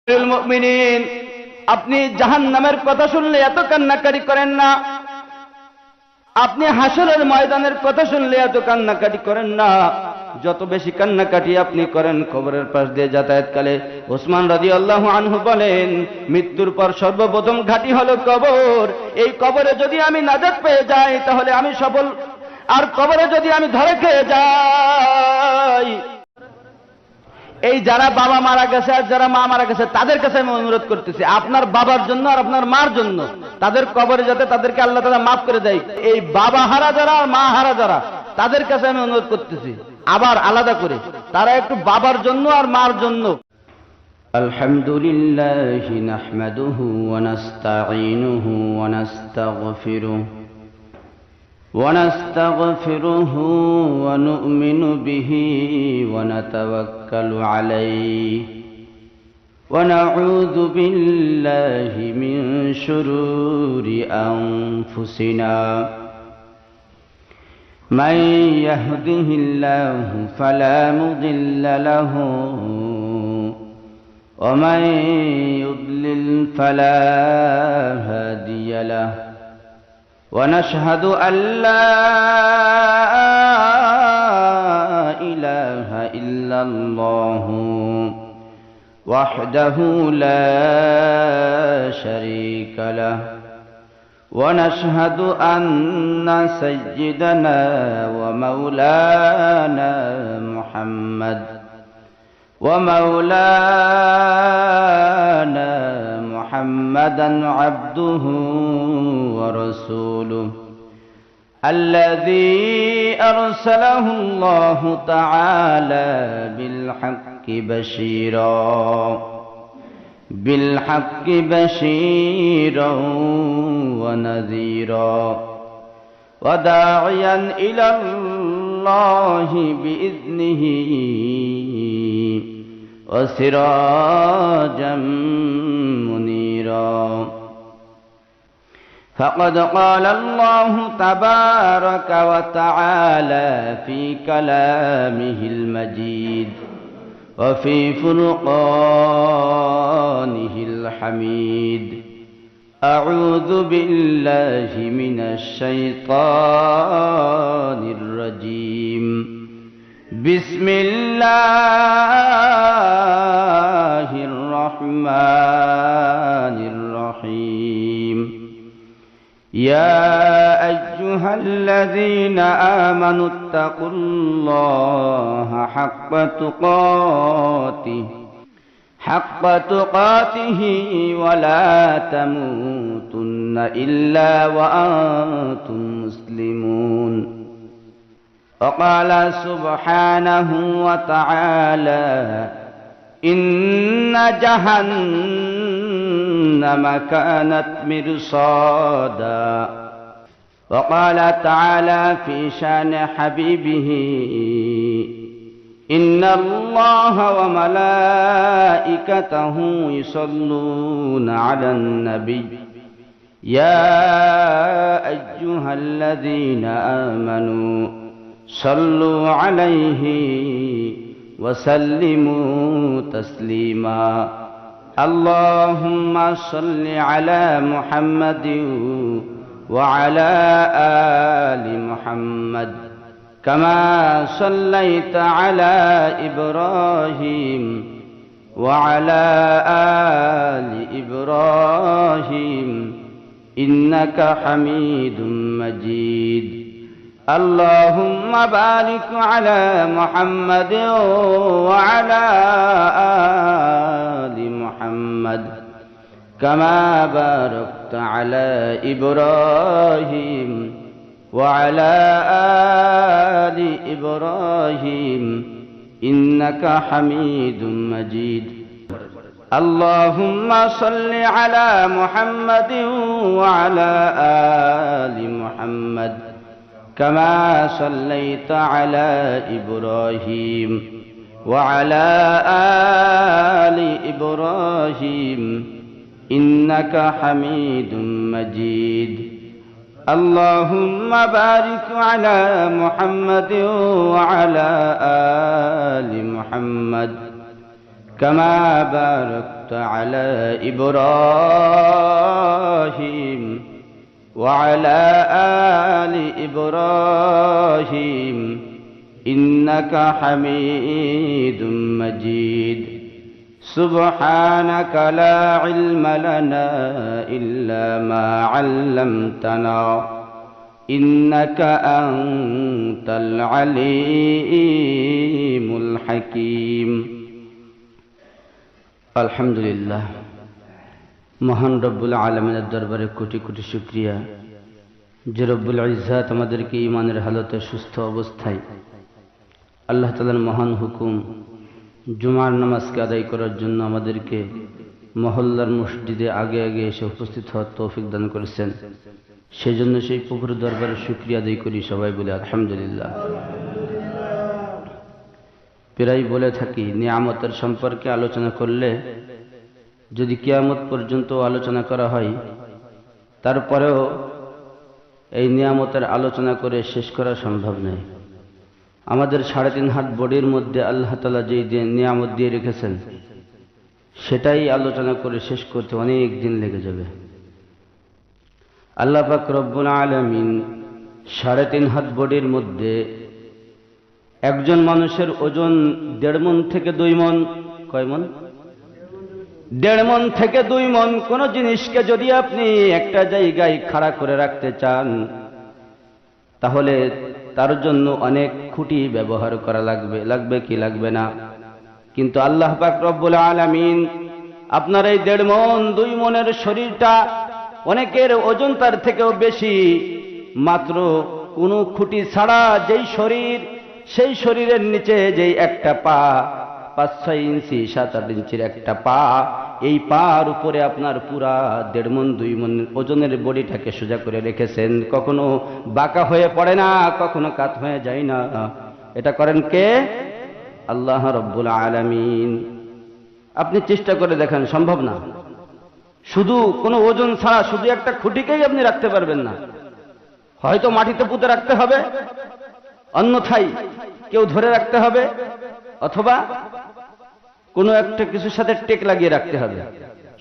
মুমিনিন, আপনি জাহান্নামের কথা শুনলে এত কান্নাকাটি করেন না, আপনি হাসরের ময়দানের কথা শুনলে এত কান্নাকাটি করেন না। যত বেশি কান্নাকাটি আপনি করেন কবরের পাশ দিয়ে যাতায়াতকালে। ওসমান রাদিয়াল্লাহু আনহু বলেন, মৃত্যুর পর সর্বপ্রথম ঘাঁটি হলো কবর। এই কবরে যদি আমি নাজাত পেয়ে যাই তাহলে আমি সফল, আর কবরে যদি আমি ধরে খেয়ে যাই, এই যারা বাবা মারা গেছে আর যারা মা মারা গেছে তাদের কাছে আমি অনুরোধ করতেছি, আপনার বাবার জন্য আর আপনার মার জন্য তাদের কবরে যাতে তাদেরকে আল্লাহ তাআলা মাফ করে দেয়। এই বাবা হারা যারা আর মা হারা যারা তাদের কাছে আমি অনুরোধ করতেছি, আবার আলাদা করে তারা একটু বাবার জন্য আর মার জন্য। আলহামদুলিল্লাহি নাহমাদুহু ওয়া নাস্তাঈনুহু ওয়া নাস্তাগফিরুহু ونستغفره ونؤمن به ونتوكل عليه ونعوذ بالله من شرور أنفسنا من يهده الله فلا مضل له ومن يضلل فلا هادي له ونشهد أن لا إله إلا الله وحده لا شريك له ونشهد أن سيدنا ومولانا محمدا عبده ورسوله الذي أرسله الله تعالى بالحق بشيرا ونذيرا وداعيا إلى الله بإذنه وسراجا منيرا فقد قال الله تبارك وتعالى في كلامه المجيد وفي فرقانه الحميد أعوذ بالله من الشيطان الرجيم بسم الله الرحمن الرحيم يا أيها الذين آمنوا اتقوا الله حق تقاته ولا تموتن إلا وأنتم مسلمون وقال سبحانه وتعالى إن جهنم كانت مرصادا وقال تعالى في شان حبيبه إن الله وملائكته يصلون على النبي يا أيها الذين آمنوا صلوا عليه وسلموا تسليما اللهم صل على محمد وعلى آل محمد كما صليت على إبراهيم وعلى آل إبراهيم إنك حميد مجيد اللهم بارك على محمد وعلى آل محمد كما باركت على إبراهيم وعلى آل إبراهيم إنك حميد مجيد اللهم صل على محمد وعلى آل محمد كما صليت على إبراهيم وعلى آل إبراهيم إنك حميد مجيد اللهم بارك على محمد وعلى آل محمد كما باركت على إبراهيم وعلى آل إبراهيم إنك حميد مجيد سبحانك لا علم لنا إلا ما علمتنا إنك أنت العليم الحكيم আলহামদুলিল্লাহ। মহান রব্বুল আলামিনের দরবারে কোটি কোটি শুকরিয়া যে রব্বুল ইজ্জাত আমাদেরকে ঈমানের হালতে সুস্থ অবস্থায় আল্লাহ তাআলার মহান হুকুম জুমার নামাজকে আদায় করার জন্য আমাদেরকে মহল্লার মসজিদে আগে আগে এসে উপস্থিত হওয়ার তৌফিক দান করেছেন। সেই জন্য সেই প্রভুর দরবারে শুকরিয়া আদায় করি, সবাই বলে আলহামদুলিল্লাহ। প্রায় বলে থাকি, নিয়ামতের সম্পর্কে আলোচনা করলে যদি কিয়ামত পর্যন্ত আলোচনা করা হয়, তারপরেও এই নিয়ামতের আলোচনা করে শেষ করা সম্ভব নয়। আমাদের 3.5 হাত বডির মধ্যে আল্লাহ তাআলা যেই নিয়ামত দিয়ে রেখেছেন, সেটাই আলোচনা করে শেষ করতে অনেক দিন লেগে যাবে। আল্লাহ পাক রব্বুল আলামিন 3.5 হাত বডির মধ্যে একজন মানুষের ওজন 1.5 মণ থেকে 2 মণ। কয় মণ? 1.5 মণ থেকে 2 মণ। কোন জিনিসকে যদি আপনি একটা জায়গায় খাড়া করে রাখতে চান, তাহলে তার জন্য অনেক খুঁটি ব্যবহার করা লাগবে কি লাগবে না? কিন্তু আল্লাহ পাক রব্বুল আলামিন আপনার এই 1.5 মণ 2 মণের শরীরটা, অনেকের ওজন তার থেকেও বেশি, মাত্র কোনো খুঁটি ছাড়া যেই শরীর, সেই শরীরের নিচে যেই একটা পা, 5-6 ইঞ্চি 7-8 ইঞ্চির একটা পা, এই পার উপরে আপনার পুরা 1.5 মণ 2 মণ ওজনের বডিটাকে সোজা করে রেখেছেন। কখনো বাঁকা হয়ে পড়ে না, কখনো কাত হয়ে যায় না। এটা করেন কে? আল্লাহ রব্বুল আলামিন। আপনি চেষ্টা করে দেখেন, সম্ভব না। শুধু কোনো ওজন ছাড়া শুধু একটা খুঁটিকেই আপনি রাখতে পারবেন না। হয়তো মাটিতে পুঁতে রাখতে হবে, অন্যথায় কেউ ধরে রাখতে হবে, অথবা কোনো একটা কিছুর সাথে টেক লাগিয়ে রাখতে হবে।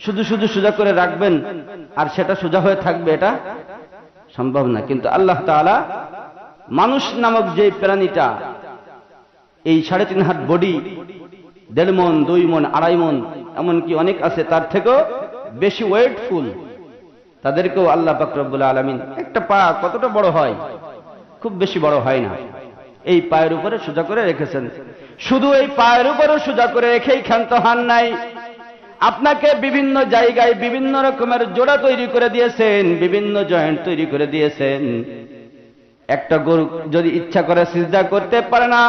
শুধু শুধু সোজা করে রাখবেন আর সেটা সোজা হয়ে থাকবে, এটা সম্ভব না। কিন্তু আল্লাহ তাআলা মানুষ নামক যে প্রাণীটা, এই 3.5 হাত বডি, 1.5 মণ 2 মণ 2.5 মণ, এমনকি অনেক আছে তার থেকেও বেশি ওয়েটফুল, তাদেরকেও আল্লাহ পাক রব্বুল আলামিন, একটা পা কতটা বড় হয়? খুব বেশি বড় হয় না, এই পায়ের উপরে সোজা করে রেখেছেন। শুধু এই পায়ের উপরে সোজা করে রেখেই ক্ষান্ত হন নাই, আপনাকে বিভিন্ন জায়গায় বিভিন্ন রকমের জোড়া তৈরি করে দিয়েছেন, বিভিন্ন জয়েন্ট তৈরি করে দিয়েছেন। একটা গরু যদি ইচ্ছা করে সিজদা করতে পারে না,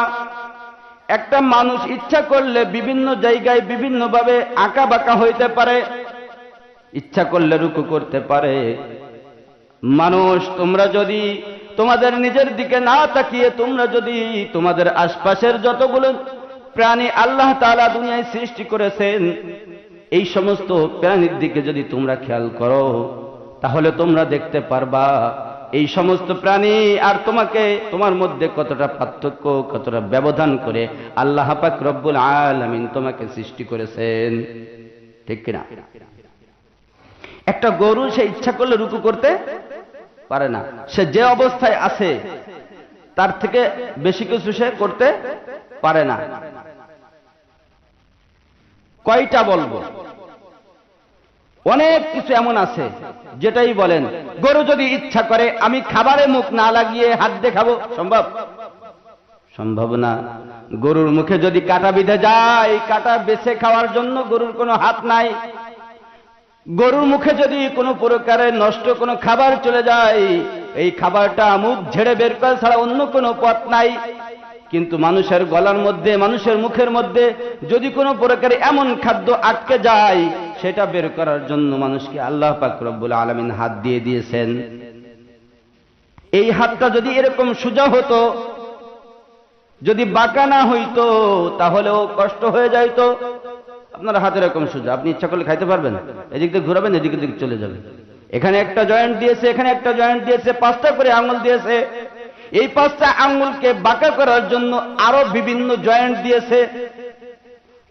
একটা মানুষ ইচ্ছা করলে বিভিন্ন জায়গায় বিভিন্নভাবে আঁকা বাঁকা হইতে পারে, ইচ্ছা করলে রুকু করতে পারে। মানুষ, তোমরা যদি তোমাদের নিজের দিকে না তাকিয়ে, তোমরা যদি তোমাদের আশপাশের যতগুলো প্রাণী আল্লাহ তাআলা দুনিয়ায় সৃষ্টি করেছেন, এই সমস্ত প্রাণীর দিকে যদি তোমরা খেয়াল করো, তাহলে তোমরা দেখতে পারবা এই সমস্ত প্রাণী আর তোমার মধ্যে কতটা পার্থক্য, কতটা ব্যবধান করে আল্লাহ পাক রব্বুল আলামিন তোমাকে সৃষ্টি করেছেন। ঠিক কিনা? একটা গরু সে ইচ্ছা করলে রুকু করতে পারে না, সে যে অবস্থায় আছে তার থেকে বেশি কিছু সে করতে পারে না। কয়টা বলবো? অনেক কিছু এমন আছে যেটাই বলেন, গরু যদি ইচ্ছা করে আমি খাবারে মুখ না লাগিয়ে হাত দিয়ে খাবো, সম্ভব? সম্ভব না। গরুর মুখে যদি কাঁটা বিঁধে যায়, কাঁটা বেছে খাওয়ার জন্য গরুর কোনো হাত নাই। গরুর মুখে যদি কোনো প্রকারে নষ্ট কোনো খাবার চলে যায়, এই খাবারটা মুখ ঝেড়ে বের করা ছাড়া অন্য কোনো পথ নাই। কিন্তু মানুষের গলার মধ্যে, মানুষের মুখের মধ্যে যদি কোনো প্রকারে এমন খাদ্য আটকে যায়, সেটা বের করার জন্য মানুষকে আল্লাহ পাক রব্বুল আলামিন হাত দিয়ে দিয়েছেন। এই হাতটা যদি এরকম সোজা হতো, যদি বাঁকা না হইতো, তাহলেও কষ্ট হয়ে যাইতো। আপনার হাত এরকম সোজা, আপনি ইচ্ছা করলে খাইতে পারবেন, এদিক দিয়ে ঘুরাবেন, এদিকে দিকে চলে যাবে। এখানে একটা জয়েন্ট দিয়েছে, এখানে একটা জয়েন্ট দিয়েছে, 5টা করে আঙুল দিয়েছে। এই 5টা আঙুলকে বাঁকা করার জন্য আরো বিভিন্ন জয়েন্ট দিয়েছে।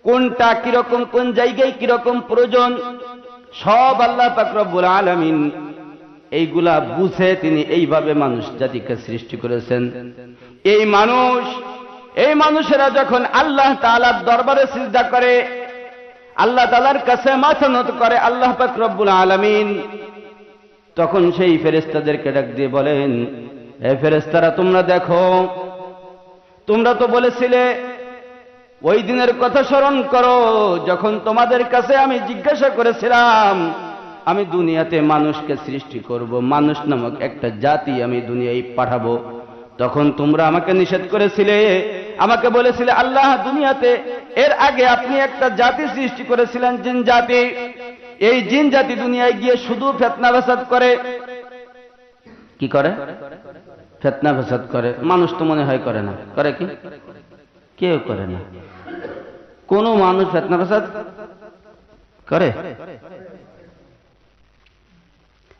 কোনটা কিরকম, কোন জায়গায় কিরকম প্রয়োজন, সব আল্লাহ পাক রব্বুল আলামিন এইগুলা বুঝে তিনি এইভাবে মানুষ জাতিকে সৃষ্টি করেছেন। এই মানুষেরা যখন আল্লাহ তাআলার দরবারে সিজদা করে, আল্লাহ তাআলার কাছে মাথা নত করে আল্লাহ পাক রব্বুল আলামিন তখন সেই ফেরেশতাদেরকে ডাক দিয়ে বলেন, হে ফেরেশতারা, তোমরা দেখো, তোমরা তো বলেছিলে ওই দিনের কথা স্মরণ করো যখন তোমাদের কাছে আমি জিজ্ঞাসা করেছিলাম আমি দুনিয়াতে মানুষকে সৃষ্টি করব, মানুষ নামক একটা জাতি আমি দুনিয়ায় পাঠাবো। তখন তোমরা আমাকে নিষেধ করেছিলে, আমাকে বলেছিলে আল্লাহ দুনিয়াতে এর আগে আপনি একটা জাতি সৃষ্টি করেছিলেন, জিন জাতি। এই জিন জাতি দুনিয়ায় গিয়ে শুধু ফিতনা ফাসাদ করে। কি করে? ফিতনা ফাসাদ করে। মানুষ তো মনে হয় করে না, করে কি? কেউ করে না। কোন মানুষ ফিতনা ফাসাদ করে?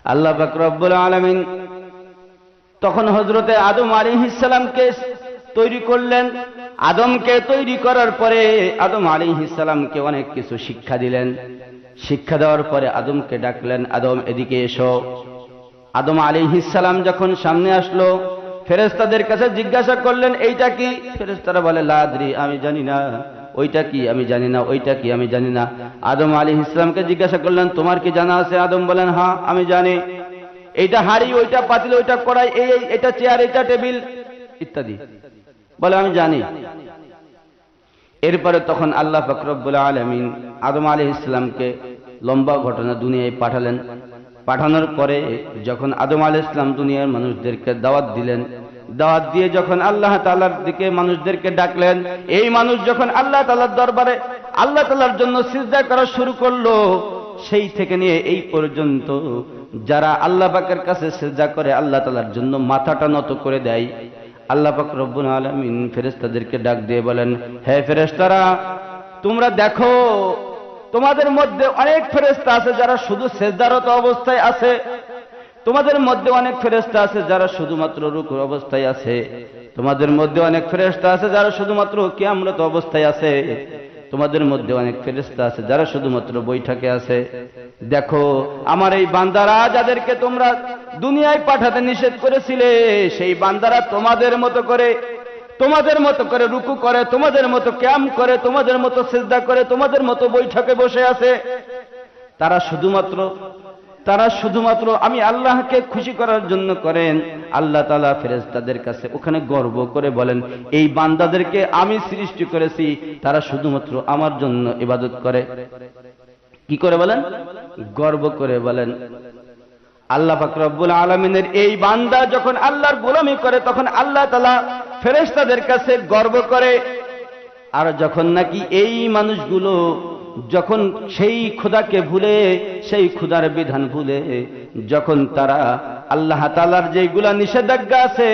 আল্লাহ পাক রব্বুল আলামিন তখন হযরতে আদম আলাইহিস সালামকে তৈরি করলেন। আদমকে তৈরি করার পরে আদম আলাইহিস সালামকে অনেক কিছু শিক্ষা দিলেন। শিক্ষা দেওয়ার পরে আদমকে ডাকলেন, আদম এদিকে এসো। আদম আলাইহিস সালাম যখন সামনে আসলো, ফেরেশতাদের কাছে জিজ্ঞাসা করলেন এইটা কি? ফেরেশতারা বলে লা আদরি, আমি জানি না। ওইটা কি? আমি জানি না। ওইটা কি? আমি জানি না। আদম আলাইহিস সালামকে জিজ্ঞাসা করলেন তোমার কি জানা আছে? আদম বলেন হ্যাঁ আমি জানি। এইটা হাড়ি, ওইটা পাতিল, ওইটা কড়াই, এটা চেয়ার, এটা টেবিল ইত্যাদি বলে আমি জানি। এরপরে তখন আল্লাহ পাক রব্বুল আলামিন আদম আলাইহিস সালামকে লম্বা ঘটনা দুনিয়ায় পাঠালেন। পাঠানোর পরে যখন আদম আলাইহিস সালাম দুনিয়ার মানুষদেরকে দাওয়াত দিলেন, দাওয়াত দিয়ে যখন আল্লাহ তাআলার দিকে মানুষদেরকে ডাকলেন, এই মানুষ যখন আল্লাহ তাআলার দরবারে আল্লাহ তাআলার জন্য সিজদা করা শুরু করলো, সেই থেকে নিয়ে এই পর্যন্ত যারা আল্লাহ পাকের কাছে সিজদা করে আল্লাহ তাআলার জন্য মাথাটা নত করে দেয়, আল্লাহ পাক রব্বুল আলামিন ফেরেশতাদেরকে ডাক দিয়ে বলেন, হে ফেরেশতারা, তোমরা দেখো তোমাদের মধ্যে অনেক ফেরেশতা আছে যারা শুধু সিজদারত অবস্থায় আছে, তোমাদের মধ্যে অনেক ফেরেশতা আছে যারা শুধুমাত্র রুকুর অবস্থায় আছে, তোমাদের মধ্যে অনেক ফেরেশতা আছে যারা শুধুমাত্র কিয়ামরত অবস্থায় আছে, তোমাদের মধ্যে অনেক ফেরেশতা আছে যারা শুধুমাত্র বৈঠকে আছে। দেখো আমার এই বান্দারা যাদেরকে তোমরা দুনিয়ায় পাঠাতে নিষেধ করেছিলে, সেই বান্দারা তোমাদের মতো করে রুকু করে, তোমাদের মতো কিয়াম করে, তোমাদের মতো সিজদা করে, তোমাদের মতো বৈঠকে বসে আছে। তারা শুধুমাত্র আমি আল্লাহকে খুশি করার জন্য করেন। আল্লাহ তাআলা ফেরেশতাদের কাছে ওখানে গর্ব করে বলেন, এই বান্দাদেরকে আমি সৃষ্টি করেছি, তারা শুধুমাত্র আমার জন্য ইবাদত করে। কি করে বলেন? গর্ব করে বলেন। আল্লাহ পাক রব্বুল আলামিনের এই বান্দা যখন আল্লাহর গোলামি করে তখন আল্লাহ তাআলা ফেরেশতাদের কাছে গর্ব করে। আর যখন নাকি এই মানুষগুলো যখন সেই খোদাকে ভুলে, সেই খোদার বিধান ভুলে, যখন তারা আল্লাহ তাআলার যেগুলো নিষেধাজ্ঞা আছে,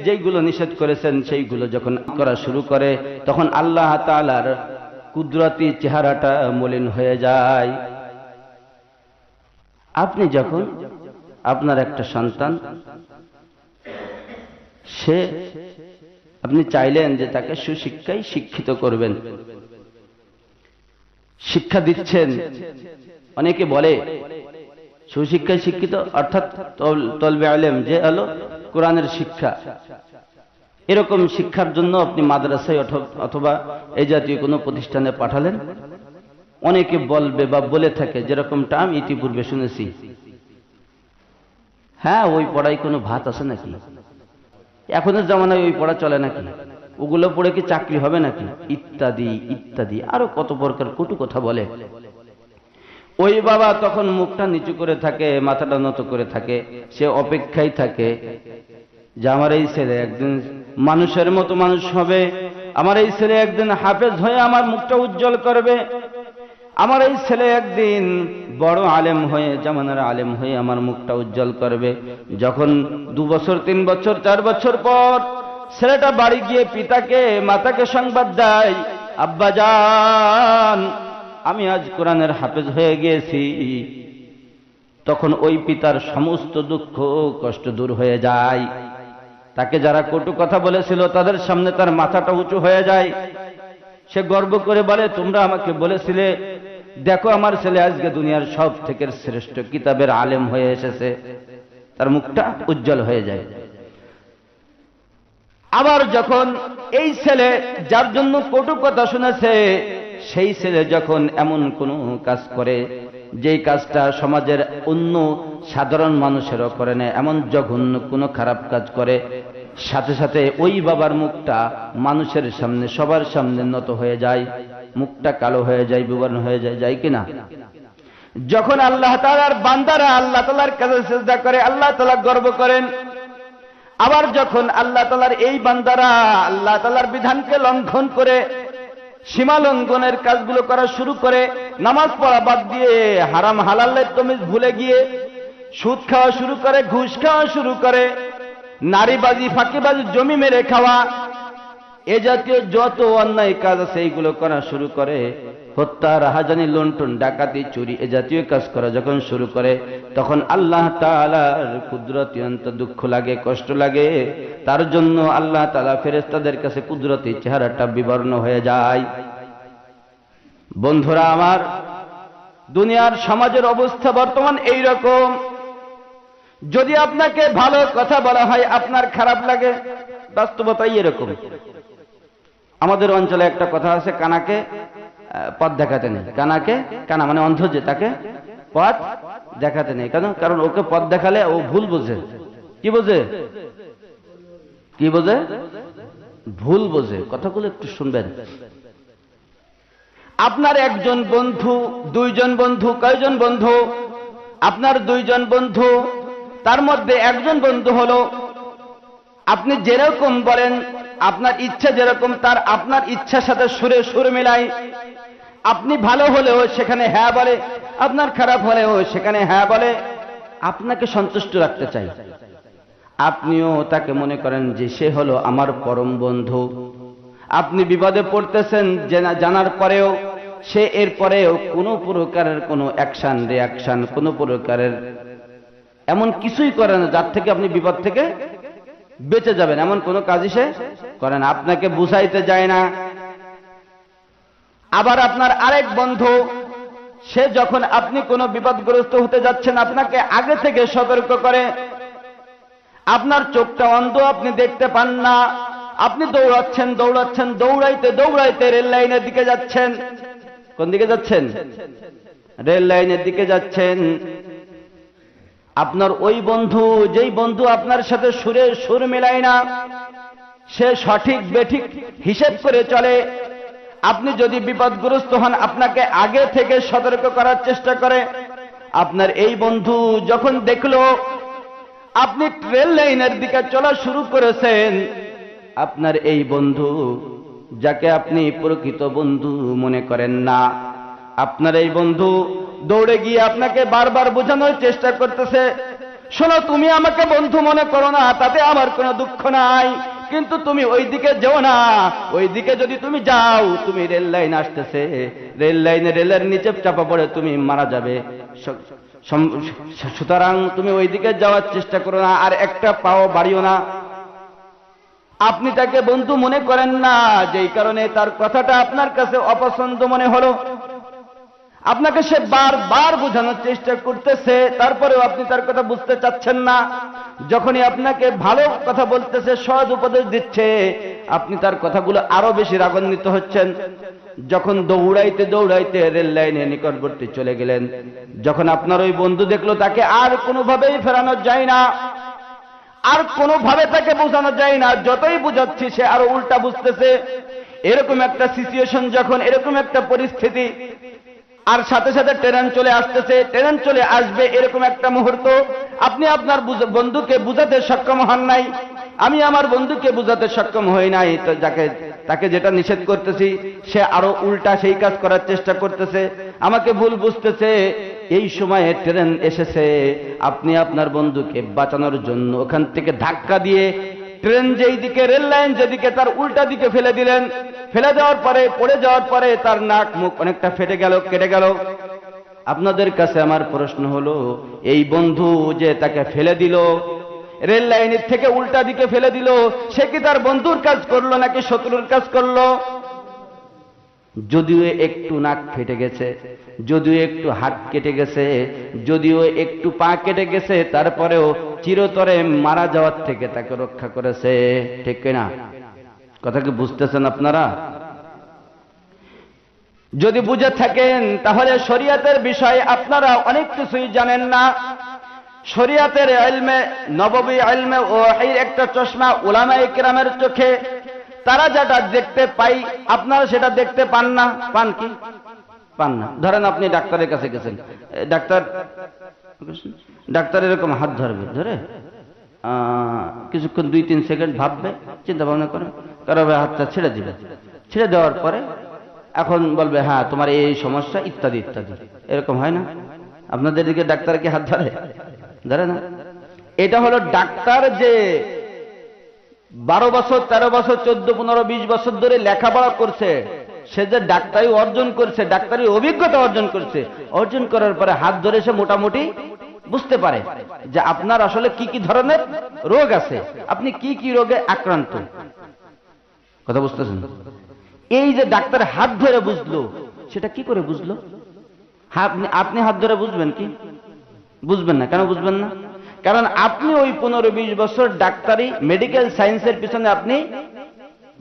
যেগুলো নিষেধ করেছেন সেইগুলো যখন করা শুরু করে, তখন আল্লাহ তাআলার কুদরতি চেহারাটা মলিন হয়ে যায়। আপনি যখন আপনার একটা সন্তান, আপনি চাইলেন যে তাকে সুশিক্ষায় শিক্ষিত করবেন, শিক্ষা দিচ্ছেন। অনেকে বলে সুশিক্ষায় শিক্ষিত অর্থাৎ তলবে আলেম, যে হলো কোরআনের শিক্ষা। এরকম শিক্ষার জন্য আপনি মাদ্রাসায় অথবা এই জাতীয় কোনো প্রতিষ্ঠানে পাঠালেন। অনেকে বলবে বা বলে থাকে, যেরকমটা আমি ইতিপূর্বে শুনেছি, হ্যাঁ ওই পড়ায় কোনো ভাত আছে নাকি? এখনের জামানায় ওই পড়া চলে নাকি? ওগুলো পড়ে কি চাকরি হবে নাকি? ইত্যাদি ইত্যাদি আরো কত প্রকার কটু কথা বলে। ওই বাবা তখন মুখটা নিচু করে থাকে, মাথাটা নত করে থাকে, সে অপেক্ষায় থাকে যে আমার এই ছেলে একদিন মানুষের মতো মানুষ হবে, আমার এই ছেলে একদিন হাফেজ হয়ে আমার মুখটা উজ্জ্বল করবে, আমার এই ছেলে একদিন বড় আলেম হয়ে, জামানার আলেম হয়ে আমার মুখটা উজ্জ্বল করবে। যখন 2 বছর 3 বছর 4 বছর পর ছেলেটা বাড়ি গিয়ে পিতাকে মাতাকে সংবাদ দেয়, আব্বা জান আমি আজ কোরআনের হাফেজ হয়ে গিয়েছি, তখন ওই পিতার সমস্ত দুঃখ কষ্ট দূর হয়ে যায়। তাকে যারা কটু কথা বলেছিল তাদের সামনে তার মাথাটা উঁচু হয়ে যায়। সে গর্ব করে বলে, তোমরা আমাকে বলেছিলে দেখো আমার ছেলে আজকে দুনিয়ার সব থেকে শ্রেষ্ঠ কিতাবের আলেম হয়ে এসেছে। তার মুখটা উজ্জ্বল হয়ে যায়। আবার যখন এই ছেলে যার জন্য কটু কথা শুনেছে, সেই ছেলে যখন এমন কোন কাজ করে যেই কাজটা সমাজের অন্য সাধারণ মানুষেরও করে না, এমন জঘন্য কোনো খারাপ কাজ করে, সাথে সাথে ওই বাবার মুখটা মানুষের সামনে সবার সামনে নত হয়ে যায়, মুখটা কালো হয়ে যায়, বিবর্ণ হয়ে যায়, যায় কিনা? যখন আল্লাহ তাআলার বান্দারা আল্লাহ তাআলার কাছে সিজদা করে, আল্লাহ তাআলা গর্ব করেন। আবার যখন আল্লাহ তাআলার এই বান্দারা আল্লাহ তাআলার বিধানকে লঙ্ঘন করে সীমা লঙ্ঘনের কাজগুলো করা শুরু করে, নামাজ পড়া বাদ দিয়ে হারাম হালালের তমিজ ভুলে গিয়ে সুদ খাওয়া শুরু করে, ঘুষ খাওয়া শুরু করে, নারীবাজি, ফাঁকিবাজি, জমি মেরে খাওয়া, এ জাতীয় যত অন্যায় কাজ আছে এইগুলো করা শুরু করে, হত্যা, রাহাজানি, লুণ্ঠন, ডাকাতি, চুরি এ জাতীয় কাজ করা যখন শুরু করে, তখন আল্লাহ তাআলার কুদরতি অন্ত দুঃখ লাগে, কষ্ট লাগে। তার জন্য আল্লাহ তাআলা ফেরেশতাদের কাছে কুদরতি চেহারাটা বিবর্ণ হয়ে যায়। বন্ধুরা আমার, দুনিয়ার সমাজের অবস্থা বর্তমান এই রকম। যদি আপনাকে ভালো কথা বলা হয় আপনার খারাপ লাগে, বাস্তবতাই এরকম। আমাদের অঞ্চলে একটা কথা আছে, কানাকে পথ দেখাতে নেই। কানাকে, কানা মানে অন্ধ, যে তাকে পথ দেখাতে নেই। কেন? কারণ ওকে পথ দেখালে ও ভুল বোঝে। কি বোঝে? কি বোঝে? ভুল বোঝে। কথাগুলো একটু শুনবেন। আপনার একজন বন্ধু, দুইজন বন্ধু, কয়জন বন্ধু? আপনার দুইজন বন্ধু, তার মধ্যে একজন বন্ধু হলো আপনি যেরকম বলেন, আপনার ইচ্ছা যেরকম, তার আপনার ইচ্ছার সাথে সুরে সুর মিলাই। আপনি ভালো হলেও সেখানে হ্যাঁ বলে, আপনার খারাপ হলেও সেখানে হ্যাঁ বলে, আপনাকে সন্তুষ্ট রাখতে চাই। আপনিও তাকে মনে করেন যে সে হলো আমার পরম বন্ধু। আপনি বিপদে পড়তেছেন জানার পরেও সে এর পরেও কোনো প্রকারের কোনো অ্যাকশন, রিয়াকশন, কোনো প্রকারের এমন কিছুই করে না যার থেকে আপনি বিপদ থেকে বেঁচে যাবেন, এমন কোনো কাজই সে করে না, আপনাকে বুঝাইতে যায় না। আবার আপনার আরেক বন্ধু, সে যখন আপনি কোনো বিপদগ্রস্ত হতে যাচ্ছেন আপনাকে আগে থেকে সতর্ক করে। আপনার চোখটা অন্ধ, আপনি দেখতে পান না, আপনি দৌড়াচ্ছেন দৌড়াচ্ছেন, দৌড়াইতে দৌড়াইতে রেল লাইনের দিকে যাচ্ছেন। কোন দিকে যাচ্ছেন? রেল লাইনের দিকে যাচ্ছেন। আপনার ওই বন্ধু, যেই বন্ধু আপনার সাথে সুরে সুর মেলায় না, সে সঠিক বেঠিক হিসেব করে চলে। আপনি যদি বিপদগ্রস্ত হন আপনাকে আগে থেকে সতর্ক করার চেষ্টা করে। আপনার এই বন্ধু যখন দেখলো আপনি রেল লাইনের দিকে চলা শুরু করেছেন, আপনার এই বন্ধু, যাকে আপনি প্রকৃত বন্ধু মনে করেন না, আপনার এই বন্ধু দৌড়ে গিয়ে আপনাকে বারবার বোঝানোর চেষ্টা করতেছে, শোনো তুমি আমাকে বন্ধু মনে করো না, তাতে আমার কোনো দুঃখ নাই, কিন্তু তুমি ওই দিকে যেও না, ওই দিকে যদি তুমি যাও তুমি রেল লাইন আসতেছে, রেল লাইনে রেলের নিচে চাপা পড়ে তুমি মারা যাবে, সুতরাং তুমি ওই দিকে যাওয়ার চেষ্টা করো না, আর একটা পাও বাড়িও না। আপনি তাকে বন্ধু মনে করেন না, যেই কারণে তার কথাটা আপনার কাছে অপছন্দ মনে হলো। আপনাকে সে বারবার বোঝানোর চেষ্টা করতেছে, তারপরেও আপনি তার কথা বুঝতে চাচ্ছেন না। যখনই আপনাকে ভালো কথা বলতেছে, সৎ উপদেশ দিচ্ছে, আপনি তার কথাগুলো আরো বেশি রাগান্বিত হচ্ছেন। যখন দৌড়াইতে দৌড়াইতে রেল লাইনের নিকটবর্তী চলে গেলেন, যখন আপনার ওই বন্ধু দেখলো তাকে আর কোনোভাবেই ফেরানো যায় না, আর কোনোভাবে তাকে বোঝানো যায় না, যতই বুঝাচ্ছি সে আরো উল্টা বুঝতেছে। এরকম একটা সিচুয়েশন, যখন এরকম একটা পরিস্থিতি, আর সাথে সাথে ট্রেন চলে আসতেছে, ট্রেন চলে আসবে এরকম একটা মুহূর্ত, আপনি আপনার বন্ধুকে বুঝাতে সক্ষম হন নাই, আমি আমার বন্ধুকে বুঝাতে সক্ষম হই নাই, তো তাকে যেটা নিষেধ করতেছি সে আরো উল্টা সেই কাজ করার চেষ্টা করতেছে, আমাকে ভুল বুঝতেছে। এই সময়ে ট্রেন এসেছে, আপনি আপনার বন্ধুকে বাঁচানোর জন্য ওখান থেকে ধাক্কা দিয়ে ট্রেন যেই দিকে, রেল লাইন যেদিকে, তার উল্টা দিকে ফেলে দিলেন। ফেলে দেওয়ার পরে, পড়ে যাওয়ার পরে তার নাক মুখ অনেকটা ফেটে গেল, কেটে গেল। আপনাদের কাছে আমার প্রশ্ন হলো, এই বন্ধু যে তাকে ফেলে দিল, রেল লাইনের থেকে উল্টা দিকে ফেলে দিল, সে কি তার বন্ধুর কাজ করলো নাকি শত্রুর কাজ করলো? যদিও একটু নাক ফেটে গেছে, যদিও একটু হাত কেটে গেছে, যদিও একটু পা কেটে গেছে, তারপরেও চিরতরে মারা যাওয়ার থেকে তাকে রক্ষা করেছে। ঠিক কিনা? কথা কি বুঝতেছেন আপনারা? যদি বুঝে থাকেন তাহলে শরীয়তের বিষয়ে আপনারা অনেক কিছুই জানেন না। শরীয়তের ইলমে নববী, ইলমে ওহীর একটা চশমা উলামায়ে কিরামের চোখে, তারা যেটা দেখতে পাই আপনারা সেটা দেখতে পান না। পান কি? পান না। ধরেন আপনি ডাক্তারের কাছে গেছেন, ডাক্তার এরকম হাত ধরবে, ধরে কিছুক্ষণ 2-3 সেকেন্ড ভাববে, চিন্তা ভাবনা করে কারবে হাতটা ছেড়ে দিবে। ছেড়ে দেওয়ার পরে এখন বলবে হ্যাঁ তোমার এই সমস্যা ইত্যাদি ইত্যাদি। এরকম হয় না? আপনাদের দিকে ডাক্তার কি হাত ধরে? ধরে না। এটা হলো ডাক্তার যে 12 বছর, 13 বছর, 14, 15, 20 বছর ধরে লেখাপড়া করছে, সে যে ডাক্তারি অর্জন করছে, ডাক্তারি অভিজ্ঞতা অর্জন করছে, অর্জন করার পরে হাত ধরে সে মোটামুটি বুঝতে পারে যে আপনার আসলে কি কি ধরনের রোগ আছে, আপনি কি কি রোগে আক্রান্ত। কথা বুঝতেছেন? এই যে ডাক্তার হাত ধরে বুঝলো, সেটা কি করে বুঝলো? আপনি হাত ধরে বুঝবেন কি? বুঝবেন না। কেন বুঝবেন না? কারণ আপনি ওই 15-20 বছর ডাক্তারি মেডিকেল সায়েন্সের পিছনে আপনি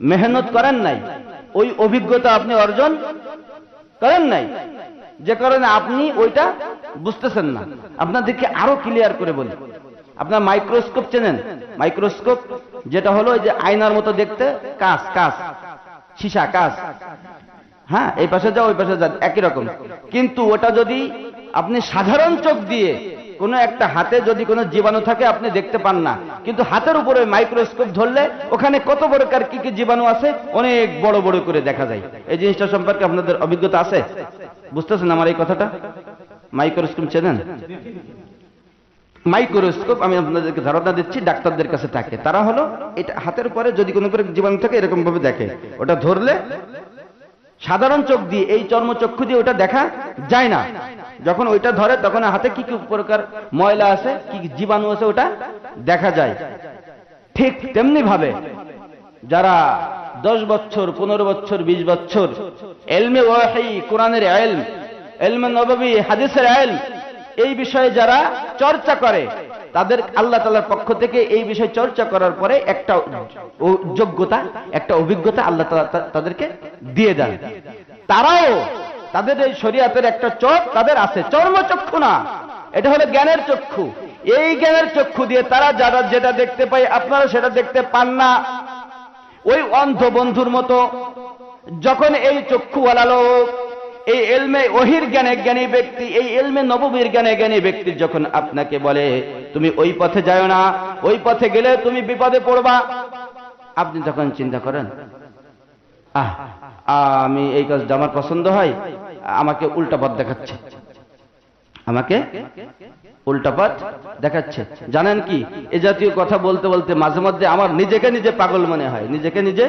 মেহনত করেন নাই, ওই অভিজ্ঞতা আপনি অর্জন করেন নাই, যে কারণে আপনি ওইটা বুঝতেছেন না। আপনাদেরকে আরো ক্লিয়ার করে বলি, আপনার মাইক্রোস্কোপ চেনেন? মাইক্রোস্কোপ যেটা হলো ওই যে আয়নার মতো দেখতে, কাঁচ, কাঁচ, সীসা, কাঁচ, হ্যাঁ, এই পাশে যাও ওই পাশে যান, একই রকম। কিন্তু ওটা যদি আপনি সাধারণ চোখ দিয়ে কোনো একটা হাতে যদি কোনো জীবাণু থাকে আপনি দেখতে পান না, কিন্তু হাতের উপরে মাইক্রোস্কোপ ধরলে ওখানে কত প্রকার কি কি জীবাণু আছে অনেক বড় বড় করে দেখা যায়। এই জিনিসটা সম্পর্কে আপনাদের অভিজ্ঞতা আছে? বুঝতেছেন আমার এই কথাটা? মাইক্রোস্কোপ চেনেন? মাইক্রোস্কোপ আমি আপনাদেরকে ধারণা দিচ্ছি, ডাক্তারদের কাছে থাকে, তারা হলো এটা হাতের উপরে যদি কোনো জীবাণু থাকে এরকম ভাবে দেখে, ওটা ধরলে সাধারণ চোখ দিয়ে, এই চর্মচক্ষু দিয়ে ওটা দেখা যায় না। যখন ওইটা ধরে তখন হাতে কি কি প্রকার ময়লা আছে, কি কি জীবাণু আছে ওটা দেখা যায়। ঠিক তেমনি ভাবে যারা 10 বছর, 15 বছর, 20 বছর ইলমে ওয়াহী, কোরআনের ইলম, ইলমে নববী, হাদিসের ইলম, এই বিষয়ে যারা চর্চা করে, তাদের আল্লাহ তাআলার পক্ষ থেকে এই বিষয় চর্চা করার পরে একটা যোগ্যতা, একটা অভিজ্ঞতা আল্লাহ তাআলা তাদেরকে দিয়ে দেন। তারাও তাদের এই শরীয়তের একটা চোখ তাদের আছে, চর্মচক্ষু না, এটা হলো জ্ঞানের চক্ষু। এই জ্ঞানের চক্ষু দিয়ে তারা যারা যেটা দেখতে পায় আপনারা সেটা দেখতে পান না। ওই অন্ধ বন্ধুর মতো যখন এই চক্ষুওয়ালা লোক, এই ইলমে ওহীর জ্ঞানে জ্ঞানী ব্যক্তি, এই ইলমে নববীর জ্ঞানে জ্ঞানী ব্যক্তি যখন আপনাকে বলে তুমি ওই পথে যাও না, ওই পথে গেলে তুমি বিপদে পড়বা, আপনি তখন চিন্তা করেন আমি এই কাজটা আমার পছন্দ হয়, আমাকে উল্টা পথ দেখাচ্ছে, আমাকে উল্টা পথ দেখাচ্ছে। জানেন কি, এ জাতীয় কথা বলতে বলতে মাঝে মধ্যে আমার নিজেকে নিজে পাগল মনে হয়, নিজেকে নিজে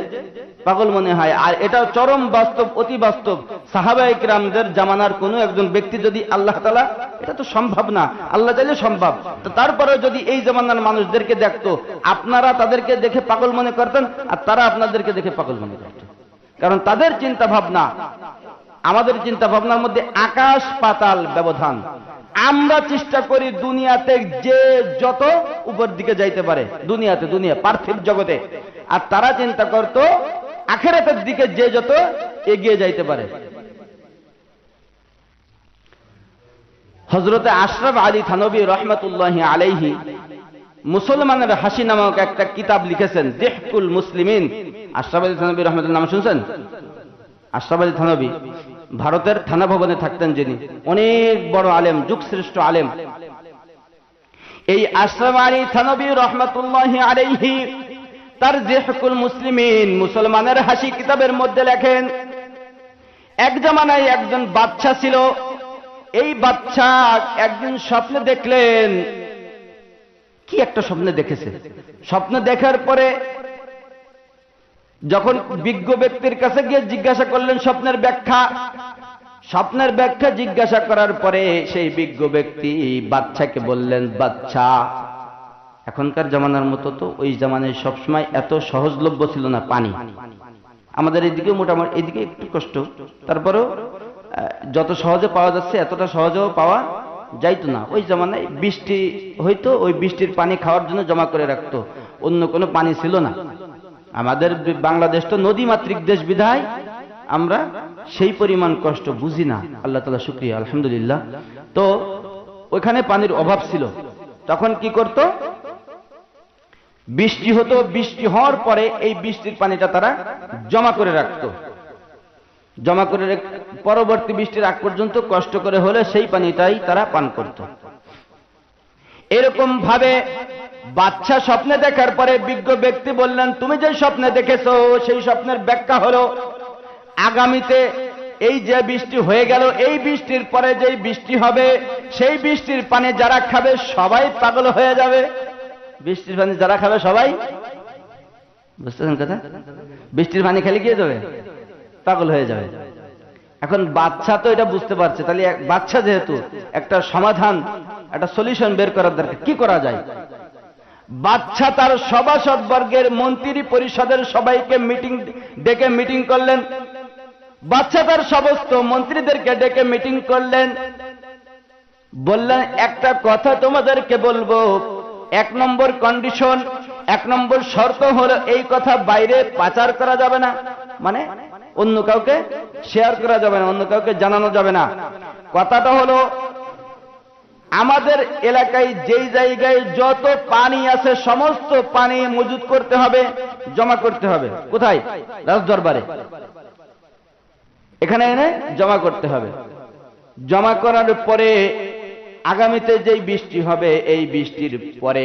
পাগল মনে হয়। আর এটা চরম বাস্তব, অতি বাস্তব। সাহাবায়ে কিরামদের জামানার কোন একজন ব্যক্তি যদি আল্লাহ তাআলা, এটা তো সম্ভব না, আল্লাহ চাইলে সম্ভব, তো তারপরে যদি এই জামানার মানুষদেরকে দেখতো, আপনারা তাদেরকে দেখে পাগল মনে করতেন আর তারা আপনাদেরকে দেখে পাগল মনে করতেন। কারণ তাদের চিন্তা ভাবনা আমাদের চিন্তা ভাবনার মধ্যে আকাশ পাতাল ব্যবধান। আমরা চেষ্টা করি দুনিয়াতে যে যত উপর দিকে যাইতে পারে, দুনিয়াতে, দুনিয়া পার্থিব জগতে, আর তারা চিন্তা করতো আখিরাতের দিকে যে যত এগিয়ে যাইতে পারে। হযরতে আশরাফ আলী থানভী রাহমাতুল্লাহি আলাইহি মুসলমানের হাসি নামক একটা কিতাব লিখেছেন, দিহকুল মুসলিমিন। আশরাফ আলী থানভী রাহমাতুল্লাহ নাম শুনছেন? আশরাফ আলী থানভী ভারতের থানা ভবনে থাকতেন, যিনি অনেক বড় আলেম, যুগশ্রেষ্ঠ আলেম। এই আশরাফ আলী থানভী রাহমাতুল্লাহি আলাইহি তার দিহকুল মুসলিমিন, মুসলমানের হাসি কিতাবের মধ্যে লেখেন, এক জামানায় একজন বাদশা ছিল। এই বাদশা একদিন স্বপ্নে দেখলেন, কি একটা স্বপ্নে দেখেছে। স্বপ্ন দেখার পরে যখন বিজ্ঞ ব্যক্তির কাছে গিয়ে জিজ্ঞাসা করলেন স্বপ্নের ব্যাখ্যা, স্বপ্নের ব্যাখ্যা জিজ্ঞাসা করার পরে সেই বিজ্ঞ ব্যক্তি বাদশাকে বললেন, বাদশা, এখনকার জামানার মতো তো ওই জামানায় সবসময় এত সহজলভ্য ছিল না পানি। আমাদের এদিকেও মোটামুটি, এদিকে একটু কষ্ট, তারপরেও যত সহজে পাওয়া যাচ্ছে এতটা সহজেও পাওয়া যাইতো না। ওই জামানায় বৃষ্টি হইতো, ওই বৃষ্টির পানি খাওয়ার জন্য জমা করে রাখতো, অন্য কোনো পানি ছিল না। আমাদের বাংলাদেশ তো নদীমাতৃক দেশ বিধায় আমরা সেই পরিমাণ কষ্ট বুঝি না। আল্লাহ তাআলা শুকরিয়া, আলহামদুলিল্লাহ। তো ওইখানে পানির অভাব ছিল, তখন কি করত, বৃষ্টি হতো, বৃষ্টি হওয়ার পরে এই বৃষ্টির পানিটা তারা জমা করে রাখত, জমা করে পরবর্তী বৃষ্টির আগ পর্যন্ত কষ্ট করে হলে সেই পানিটাই তারা পান করত। এরকম ভাবে বাচ্চা স্বপ্নে দেখার পরে বিজ্ঞ ব্যক্তি বললেন, তুমি যে স্বপ্নে দেখেছো সেই স্বপ্নের ব্যাখ্যা হলো আগামীতে এই যে বৃষ্টি হয়ে গেল, এই বৃষ্টির পরে যেই বৃষ্টি হবে সেই বৃষ্টির পানি যারা খাবে সবাই পাগল হয়ে যাবে। বৃষ্টির পানি যারা খাবে সবাই, বুঝতেছেন কথা, বৃষ্টির পানি খেলে কি যাবে, পাগল হয়ে যাবে। এখন বাচ্চা তো এটা বুঝতে পারছে, তাহলে বাচ্চা যেহেতু একটা সমাধান, একটা সলিউশন বের করার দরকার, কি করা যায়। বাচ্চা তার সভাসদ বর্গের মন্ত্রী পরিষদের সবাইকে ডেকে মিটিং করলেন। বাচ্চা তার সমস্ত মন্ত্রীদেরকে ডেকে মিটিং করলেন, বললেন একটা কথা তোমাদেরকে বলবো, 1 নম্বর কন্ডিশন, 1 নম্বর শর্ত হলো এই কথা বাইরে পাচার করা যাবে না, মানে অন্য কাউকে শেয়ার করা যাবে না, অন্য কাউকে জানানো যাবে না। কথাটা হলো আমাদের এলাকায় যেই জায়গায় যত পানি আছে সমস্ত পানি মজুত করতে হবে, জমা করতে হবে। কোথায়? রাজদরবারে, এখানে এনে জমা করতে হবে। জমা করার পরে আগামীতে যেই বৃষ্টি হবে, এই বৃষ্টির পরে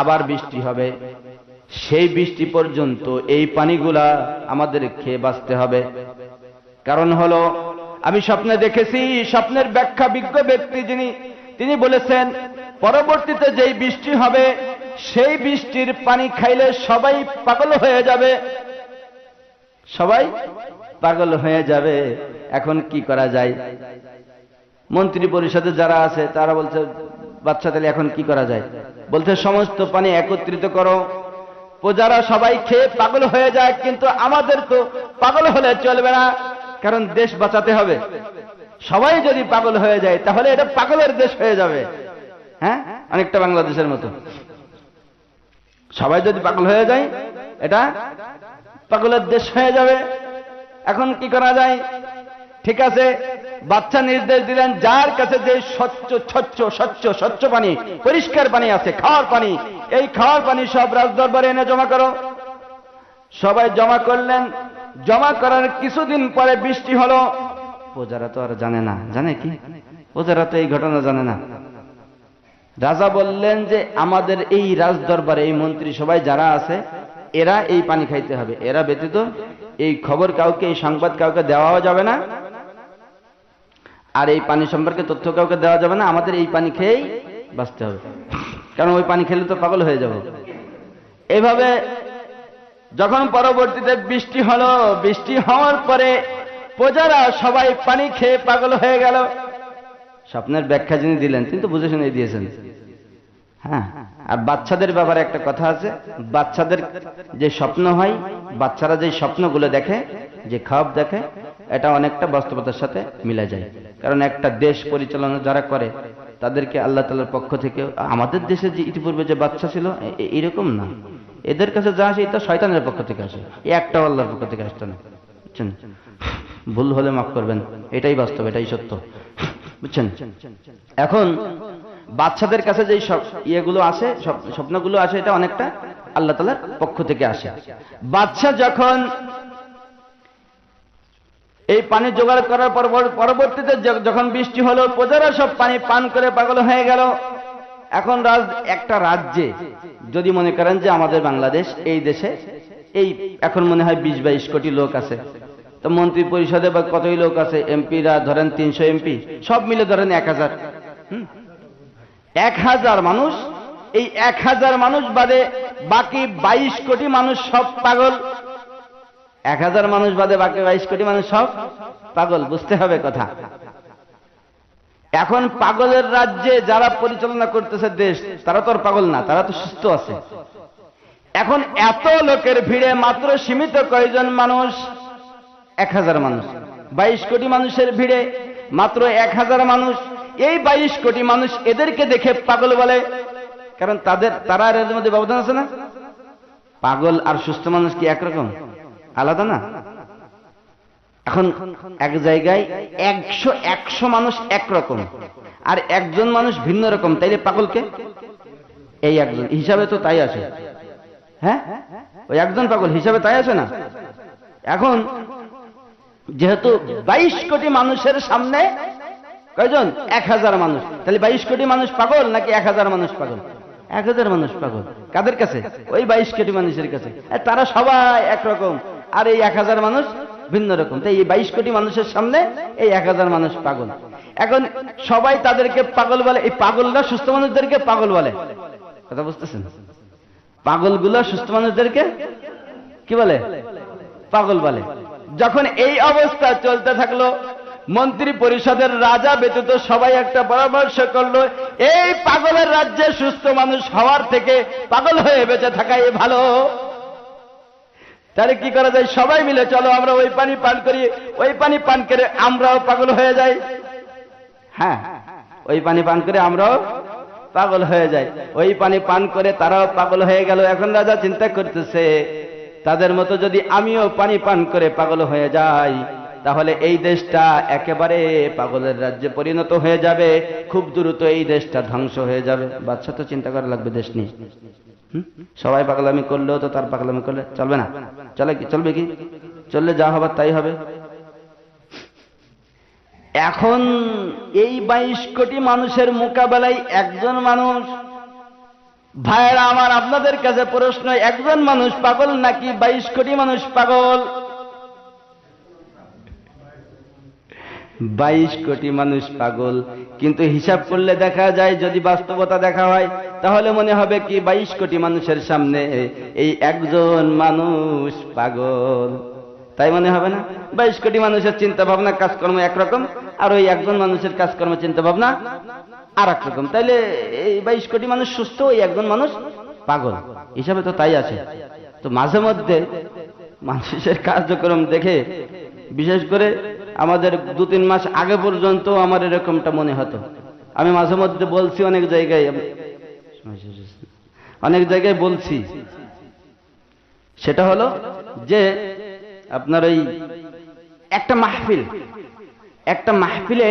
আবার বৃষ্টি হবে, সেই বৃষ্টি পর্যন্ত এই পানিগুলা আমাদের খেয়ে বাঁচতে হবে। কারণ হলো আমি স্বপ্নে দেখেছি, স্বপ্নের ব্যাখ্যা বিজ্ঞ ব্যক্তি তিনি বলেছেন পরবর্তীতে যেই বৃষ্টি হবে সেই বৃষ্টির পানি খাইলে সবাই পাগল হয়ে যাবে, সবাই পাগল হয়ে যাবে। এখন কি করা যায়? মন্ত্রী পরিষদে যারা আছে তারা বলছে, বাচ্চা তাহলে এখন কি করা যায়? বলতে সমস্ত পানি একত্রিত করো, প্রজারা সবাই খেয়ে পাগল হয়ে যায়, কিন্তু আমাদের তো পাগল হলে চলবে না, কারণ দেশ বাঁচাতে হবে। সবাই যদি পাগল হয়ে যায় তাহলে এটা পাগলের দেশ হয়ে যাবে। হ্যাঁ, অনেকটা বাংলাদেশের মতো। সবাই যদি পাগল হয়ে যায় এটা পাগলের দেশ হয়ে যাবে। এখন কি করা যায়? ঠিক আছে, বাচ্চা নির্দেশ দিলেন, যার কাছে যে স্বচ্ছ পানি, পরিষ্কার পানি আছে, খাওয়ার পানি, এই খাওয়ার পানি সব রাজদরবারে এনে জমা করো। সবাই জমা করলেন। জমা করার কিছুদিন পরে বৃষ্টি হলো। প্রজারা তো আর জানে না, জানে কি? প্রজারা তো এই ঘটনা জানে না। রাজা বললেন যে আমাদের এই রাজদরবারে এই মন্ত্রী সবাই যারা আছে এরা এই পানি খাইতে হবে, এরা ব্যতীত এই খবর কাউকে, এই সংবাদ কাউকে দেওয়া যাবে না, আর এই পানি সম্পর্কে তথ্য কাউকে দেওয়া যাবে না, আমাদের এই পানি খেয়েই বাঁচতে হবে, কারণ ওই পানি খেলে তো পাগল হয়ে যাব। এভাবে যখন পরবর্তীতে বৃষ্টি হলো, বৃষ্টি হওয়ার পরে প্রজারা সবাই পানি খেয়ে পাগল হয়ে গেল। স্বপ্নের ব্যাখ্যা যিনি দিলেন তিনি তো বুঝে শুনে দিয়েছেন। হ্যাঁ, আর বাচ্চাদের ব্যাপারে একটা কথা আছে, বাচ্চাদের যে স্বপ্ন হয়, বাচ্চারা যে স্বপ্নগুলো দেখে, যে খাব দেখে, এটা অনেকটা বাস্তবতার সাথে মিলে যায়। কারণ একটা দেশ পরিচালনা যারা করে তাদেরকে আল্লাহ তাআলার পক্ষ থেকে, আমাদের দেশে যে ইতিপূর্বে যে বাচ্চা ছিল এরকম না, এদের কাছে যা আসে এটা শয়তানের পক্ষ থেকে আসে, একটা আল্লাহর পক্ষ থেকে আসতো না। বুঝছেন? ভুল হলে মাফ করবেন, এটাই বাস্তব, এটাই সত্য। বুঝছেন? এখন বাচ্চাদের কাছে যে ইয়েগুলো আসে, স্বপ্নগুলো আসে, এটা অনেকটা আল্লাহ তাআলার পক্ষ থেকে আসে। বাচ্চা যখন এই পানি জোগাড় করার পর পরবর্তীতে যখন বৃষ্টি হলো, প্রজারা সব পানি পান করে পাগল হয়ে গেল। এখন একটা রাজ্যে যদি মনে করেন যে আমাদের বাংলাদেশ, এই দেশে এই এখন মনে হয় 20-22 কোটি লোক আছে, তো মন্ত্রী পরিষদে বা কতই লোক আছে, এমপিরা ধরেন 300 এমপি, সব মিলে ধরেন 1000। 1000 মানুষ, এই 1000 মানুষ বাদে বাকি 22 কোটি মানুষ সব পাগল। 1000 মানুষ বাদে বাকি 22 কোটি মানুষ সব পাগল। বুঝতে হবে কথা। এখন পাগলের রাজ্যে যারা পরিচালনা করতেছে দেশ, তারা তো আর পাগল না, তারা তো সুস্থ আছে। এখন এত লোকের ভিড়ে মাত্র সীমিত কয়জন মানুষ? 1000 মানুষ। 22 কোটি মানুষের ভিড়ে মাত্র 1000 মানুষ। এই 22 কোটি মানুষ এদেরকে দেখে পাগল বলে, কারণ তারা এর মধ্যে ব্যবধান আছে না? পাগল আর সুস্থ মানুষ কি একরকম? আলাদা না? এখন এক জায়গায় 100 মানুষ একরকম আর একজন মানুষ ভিন্ন রকম, তাইলে পাগলকে? এই একজন হিসাবে তো তাই আছে। হ্যাঁ, ওই একজন পাগল হিসাবে তাই আছে না? এখন যেহেতু 22 কোটি মানুষের সামনে কয়জন? 1000 মানুষ। তাহলে 22 কোটি মানুষ পাগল নাকি 1000 মানুষ পাগল? 1000 মানুষ পাগল। কাদের কাছে? ওই 22 কোটি মানুষের কাছে। তারা সবাই একরকম আর এই 1000 মানুষ ভিন্ন রকম। তাই এই 22 কোটি মানুষের সামনে এই 1000 মানুষ পাগল। এখন সবাই তাদেরকে পাগল বলে। এই পাগলরা সুস্থ মানুষদেরকে পাগল বলে। কথা বুঝতেছেন? পাগলগুলো সুস্থ মানুষদেরকে কি বলে? পাগল বলে। যখন এই অবস্থা চলতে থাকলো, মন্ত্রী পরিষদের রাজা ব্যতীত সবাই একটা পরামর্শ করলো, এই পাগলের রাজ্যে সুস্থ মানুষ হওয়ার থেকে পাগল হয়ে বেঁচে থাকাই ভালো। তাহলে কি করা যায়? সবাই মিলে চলো আমরা ওই পানি পান করি, ওই পানি পান করে আমরাও পাগল হয়ে যাই। হ্যাঁ, ওই পানি পান করে আমরাও পাগল হয়ে যায়। ওই পানি পান করে তারাও পাগল হয়ে গেল। এখন রাজা চিন্তা করতেছে, তাদের মতো যদি আমিও পানি পান করে পাগল হয়ে যাই, তাহলে এই দেশটা একেবারে পাগলের রাজ্যে পরিণত হয়ে যাবে। খুব দ্রুত এই দেশটা ধ্বংস হয়ে যাবে। বাচ্চা তো চিন্তা করা লাগবে দেশ নিয়ে। সবাই পাগলামি করলেও তো তার পাগলামি করলে চলবে না। চলবে কি? চললে যা হবার তাই হবে। এখন এই 22 কোটি মানুষের মোকাবেলায় একজন মানুষ। ভাইয়েরা আমার, আপনাদের কাছে প্রশ্ন, একজন মানুষ পাগল নাকি 22 কোটি মানুষ পাগল? 22 কোটি মানুষ পাগল। কিন্তু হিসাব করলে দেখা যায়, যদি বাস্তবতা দেখা হয়, তাহলে মনে হবে কি 22 কোটি মানুষের সামনে এই একজন মানুষ পাগল। তাই মনে হবে না? 22 কোটি মানুষের চিন্তা ভাবনা কাজকর্ম একরকম, আর ওই একজন মানুষের কাজকর্ম চিন্তা ভাবনা আর এক রকম। তাইলে এই 22 কোটি মানুষ সুস্থ, ওই একজন মানুষ পাগল। হিসাবে তো তাই আছে। তো মাঝে মধ্যে মানুষের কার্যক্রম দেখে, বিশেষ করে আমাদের 2-3 মাস আগে পর্যন্ত আমার এরকমটা মনে হতো। আমি মাঝে মধ্যে বলছি অনেক জায়গায় বলছি, সেটা হলো যে আপনার ওই একটা মাহফিলে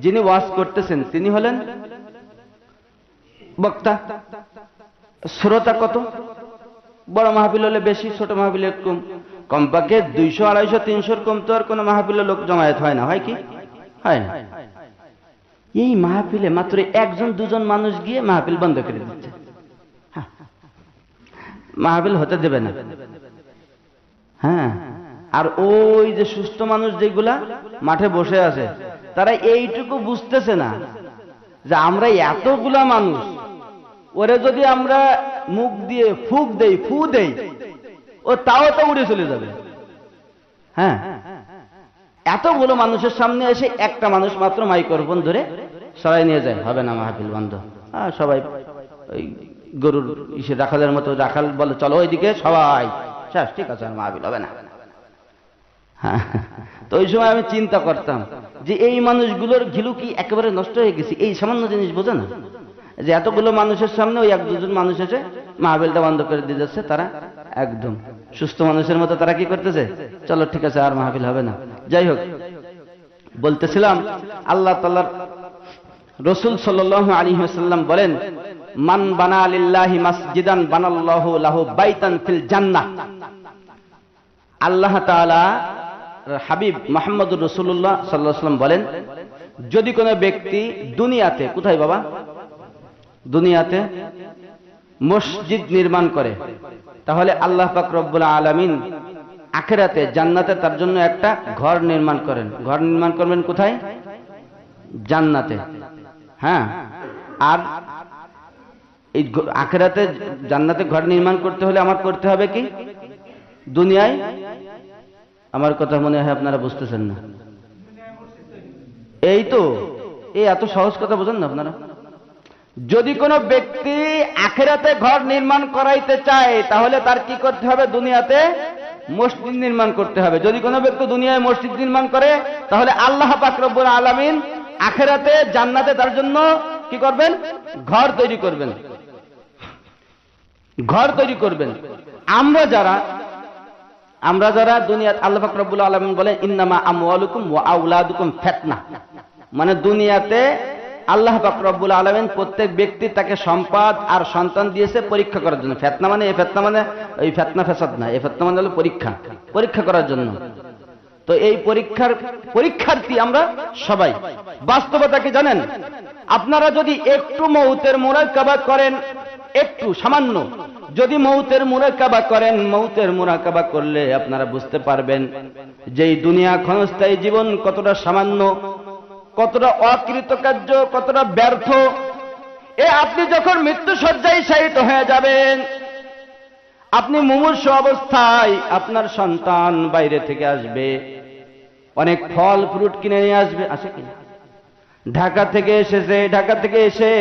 যিনি ওয়াজ করতেছেন তিনি হলেন বক্তা। শ্রোতা কত? বড় মাহফিল হলে বেশি, ছোট মাহফিলে কম। কমপক্ষে 200, 250, 300 কম তো আর কোনো মাহফিলে লোক জমায়েত হয় না। হয় কি? হয় না। এই মাহফিলে মাত্র 1-2 মানুষ গিয়ে মাহফিল বন্ধ করে দিচ্ছে। মাহফিল হতে দেবে না। হ্যাঁ, আর ওই যে সুস্থ মানুষ যেগুলা মাঠে বসে আছে, তারা এইটুকু বুঝতেছে না যে আমরা এতগুলা মানুষ, ওরে যদি আমরা মুখ দিয়ে ফু দেই, ও তাও তো উড়ে চলে যাবে। হ্যাঁ, এতগুলো মানুষের সামনে এসে একটা মানুষ মাত্র মাইক্রোফোন ধরে সবাই নিয়ে যায়, হবে না, মাহফিল বন্ধ। সবাই ওই গরুর রাখালের মতো, রাখাল বলে চলো ওইদিকে, সবাই শেষ, ঠিক আছে, আর মাহফিল হবে না। হ্যাঁ, তো ওই সময় আমি চিন্তা করতাম যে এই মানুষগুলোর ঘিলু কি একেবারে নষ্ট হয়ে গেছে? এই সামান্য জিনিস বোঝে না যে এতগুলো মানুষের সামনে ওই 1-2 মানুষ এসে মাহফিলটা বন্ধ করে দিয়ে যাচ্ছে। তারা একদম সুস্থ মানুষের মতো তারা কি করতেছে? চলো ঠিক আছে, আর মাহফিল হবে না। যাই হোক, বলতেছিলাম, আল্লাহ তাআলার রাসূল সাল্লাল্লাহু আলাইহি ওয়াসাল্লাম বলেন, মান বানা লিল্লাহি মাসজিদান বানাল্লাহু লাহু বাইতান ফিল জান্নাহ। আল্লাহ তাআলা হাবিব মুহাম্মদুর রাসূলুল্লাহ সাল্লাল্লাহু আলাইহি ওয়াসাল্লাম বলেন, যদি কোনো ব্যক্তি দুনিয়াতে, কোথায় বাবা? দুনিয়াতে মসজিদ নির্মাণ করে, তাহলে আল্লাহ পাক রব্বুল আলামিন আখিরাতে জান্নাতে তার জন্য একটা ঘর নির্মাণ করেন। ঘর নির্মাণ করবেন কোথায়? জান্নাতে। হ্যাঁ, আর এই আখিরাতে জান্নাতে ঘর নির্মাণ করতে হলে আমার করতে হবে কি? দুনিয়ায়, আমার কথা মনে হয় আপনারা বুঝতেছেন না। এই তো, এই এত সহজ কথা বোঝেন না আপনারা। যদি কোনো ব্যক্তি আখিরাতে ঘর নির্মাণ করাইতে চায় তাহলে তার কি করতে হবে? দুনিয়াতে মসজিদ নির্মাণ করতে হবে। যদি কোনো ব্যক্তি দুনিয়ায় মসজিদ নির্মাণ করে তাহলে আল্লাহ পাক রব্বুল আলামিন আখিরাতে জান্নাতে তার জন্য কি করবেন? ঘর তৈরি করবেন, ঘর তৈরি করবেন। আমরা যারা দুনিয়া, আল্লাহ পাক রব্বুল আলামিন বলেন ইন্নামা আমওয়ালুকুম ওয়া আওলাদুকুম ফিতনা, মানে দুনিয়াতে আল্লাহ পাক রব্বুল আলামিন প্রত্যেক ব্যক্তি তাকে সম্পদ আর সন্তান দিয়েছে পরীক্ষা করার জন্য। ফিতনা মানে এই ফিতনা মানে ওই ফিতনা ফাসাদ না, এই ফিতনা মানে হলো পরীক্ষা, পরীক্ষা করার জন্য। তো এই পরীক্ষার্থী আমরা সবাই। বাস্তবতা কি জানেন? আপনারা যদি একটু মউতের মুরাকাবা করেন, একটু সামান্য যদি মউতের মুরাকাবা করেন, মউতের মুরাকাবা করলে আপনারা বুঝতে পারবেন যে এই দুনিয়া ক্ষণস্থায়ী জীবন কতটা সামান্য, কতটা অকৃতকার্য, কতটা ব্যর্থ। আপনি যখন মৃত্যু শয্যায় শায়িত হয়ে যাবেন, আপনি মুমূর্ষু অবস্থায় আপনার সন্তান বাইরে থেকে আসবে, অনেক ফল ফ্রুট কিনে নিয়ে আসবে, আসে কি? ঢাকা থেকে এসেছে, ঢাকা থেকে এসে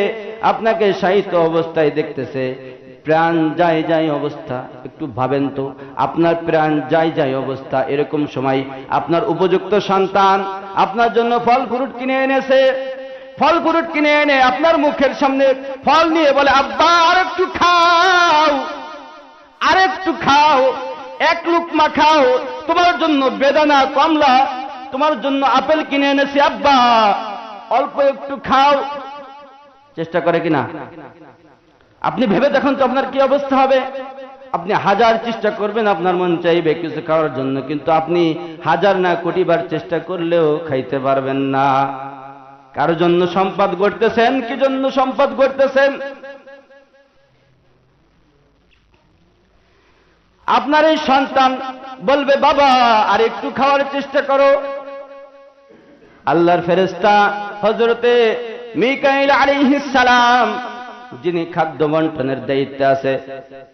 আপনাকে শায়িত অবস্থায় দেখতেছে, প্রাণ যায় যায় অবস্থা। একটু ভাবেন তো, আপনার প্রাণ যায় যায় অবস্থা, এরকম সময় আপনার উপযুক্ত সন্তান আপনার জন্য ফল ফ্রুট কিনে এনেছে। ফল ফ্রুট কিনে এনে আপনার মুখের সামনে ফল নিয়ে বলে, আব্বা আরেকটু খাও, আরেকটু খাও, এক লুকমা খাও, তোমার জন্য বেদানা কমলা, তোমার জন্য আপেল কিনে এনেছি আব্বা, অল্প একটু খাও। চেষ্টা করে কিনা? আপনি ভেবে দেখুন তো আপনার কি অবস্থা হবে। আপনি হাজার চেষ্টা করবেন, আপনার মন চাইবে কিছু খাওয়ার জন্য, কিন্তু আপনি হাজার না কোটি বার চেষ্টা করলেও খাইতে পারবেন না। কারোর জন্য সম্পদ গড়তেছেন, কি জন্য সম্পদ গড়তেছেন? আপনার এই সন্তান বলবে, বাবা আর একটু খাওয়ার চেষ্টা করো। আল্লাহর ফেরেশতা হযরতে মিকাঈল আলাইহিস সালাম, যিনি খাদ্য বন্টনের দায়িত্বে আছে,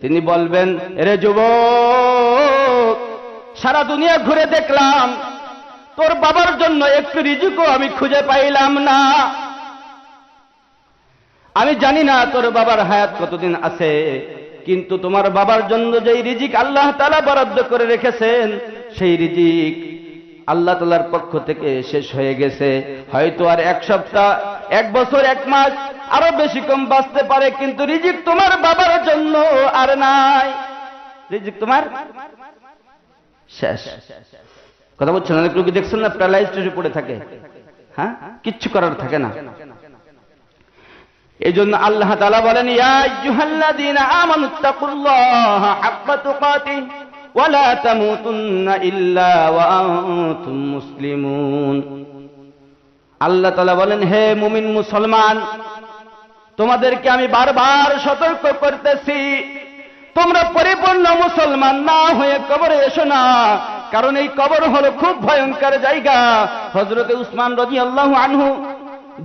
তিনি বলবেন, এরে যুবক, সারা দুনিয়া ঘুরে দেখলাম, তোর বাবার জন্য একটু রিজিকও আমি খুঁজে পাইলাম না। আমি জানি না তোর বাবার হায়াত কতদিন আছে, কিন্তু তোমার বাবার জন্য যেই রিজিক আল্লাহ তাআলা বরাদ্দ করে রেখেছেন, সেই রিজিক আল্লাহ তাআলার পক্ষ থেকে শেষ হয়ে গেছে। হয়তো আর এক সপ্তাহ, এক বছর, এক মাস, আরো বেশি কম বাঁচতে পারে, কিন্তু রিজিক তোমার বাবার জন্য আর নাই। রিজিক তোমার শেষ। কথা বলছেন? অনেক লোক দেখছেন না, প্যারালাইজড হয়ে পড়ে থাকে, হ্যাঁ, কিচ্ছু করার থাকে না। এই জন্য আল্লাহ তাআলা বলেন, ইয়া আইয়ুহাল্লাযীনা আমানুত্তাকুল্লাহা হাক্কা তুকাতিহি ওয়া লা তামুতুন্না ইল্লা ওয়া আনতুম মুসলিমুন। আল্লাহ তাআলা বলেন, হে মুমিন মুসলমান, তোমাদেরকে আমি বারবার সতর্ক করতেছি, তোমরা পরিপূর্ণ মুসলমান না হয়ে কবরে এসো না, কারণ এই কবর হলো খুব ভয়ঙ্কর জায়গা। হযরতে উসমান রাদিয়াল্লাহু আনহু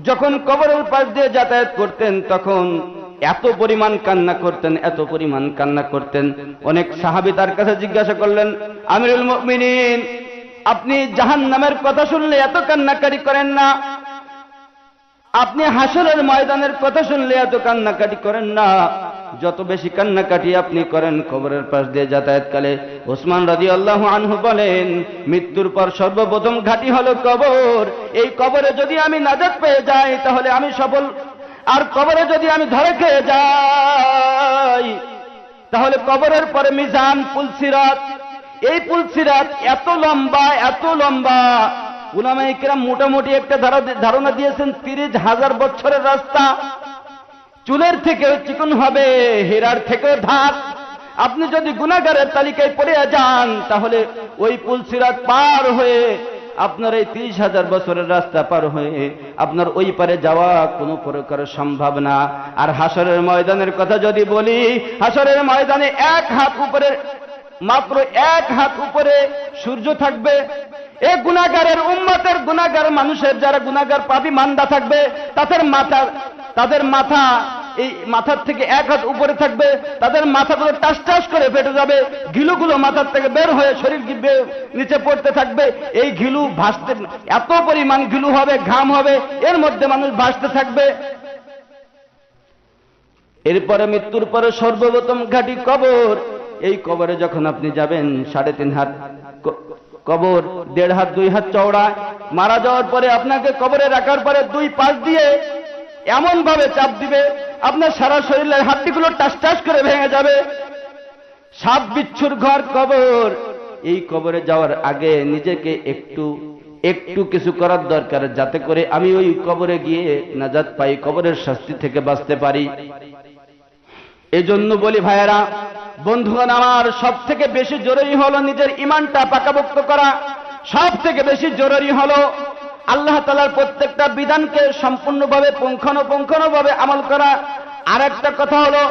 যখন কবরের পাশ দিয়ে যাতায়াত করতেন, তখন এত পরিমাণ কান্না করতেন, এত পরিমাণ কান্না করতেন। অনেক সাহাবী তার কাছে জিজ্ঞাসা করলেন, আমিরুল মুমিনিন, আপনি জাহান্নামের কথা শুনলে এত কান্নাকাটি করেন না, আপনি হাসরের ময়দানের কথা শুনলে এত কান্নাকাটি করেন না, যত বেশি কান্নাকাটি আপনি করেন কবরের পাশ দিয়ে যাতায়াতকালে। উসমান রাদিয়াল্লাহু আনহু বলেন, মৃত্যুর পর সর্বপ্রথম ঘাঁটি হলো কবর। এই কবরে যদি আমি নাজাত পেয়ে যাই তাহলে আমি সফল, আর কবরে যদি আমি ধরে খেয়ে যাই তাহলে কবরের পরে মিজান, পুলসিরাত। এই পুলসিরাত এত লম্বা, এত লম্বা, উলামায়ে কেরাম মোটামুটি একটা ধারণা দিয়েছেন 30,000 বছরের রাস্তা। চুলের থেকেও চিকন হবে, হীরার থেকেও ধার। আপনি যদি গুনাহগারের তালিকায় পড়ে যান তাহলে ওই পুলসিরাত পার হয়ে আপনার এই 30,000 বছরের রাস্তা পার হয়ে আপনার ওই পারে যাওয়া কোনো প্রকার সম্ভব না। আর হাসরের ময়দানের কথা যদি বলি, হাসরের ময়দানে এক হাত উপরে, মাত্র এক হাত উপরে সূর্য থাকবে। এই গুনাহগারের উম্মতের, গুনাহগার মানুষের, যারা গুনাহগার পাপী মান্দা থাকবে, তাদের মাথা এই মাথার থেকে এক হাত উপরে থাকবে, তাদের মাথাগুলো টাস টাস করে ফেটে যাবে, ঘিলুগুলো মাথার থেকে বের হয়ে শরীর নিচে পড়তে থাকবে। এই ঘিলু ভাসতে, এত পরিমাণ ঘিলু হবে, ঘাম হবে, এর মধ্যে মানুষ ভাসতে থাকবে। এরপরে মৃত্যুর পরে সর্বপ্রথম ঘাটি কবর। এই কবরে যখন আপনি যাবেন 3.5 হাত কবর, 1.5 হাত 2 হাত চওড়া। মারা যাওয়ার পরে আপনাকে কবরে রাখার পরে 2 পাশ দিয়ে এমন ভাবে চাপ দিবে আপনার সারা শরীরের হাড্ডিগুলো টাস টাস করে ভেঙে যাবে। সাপ বিচ্ছুর ঘর কবর। এই কবরে যাওয়ার আগে নিজেকে একটু কিছু করার দরকার, যাতে করে আমি ওই কবরে গিয়ে নাজাত পাই, কবরের শাস্তি থেকে বাঁচতে পারি। এজন্য বলি ভাইয়েরা, বন্ধুগণ আমার, সব থেকে বেশি জরুরি হলো নিজের ঈমানটা পাকাপোক্ত করা। সব থেকে বেশি জরুরি হলো আল্লাহ তাআলার প্রত্যেকটা বিধানকে সম্পূর্ণভাবে পুঙ্খানুপুঙ্খভাবে আমল করা। আর একটা কথা হলো,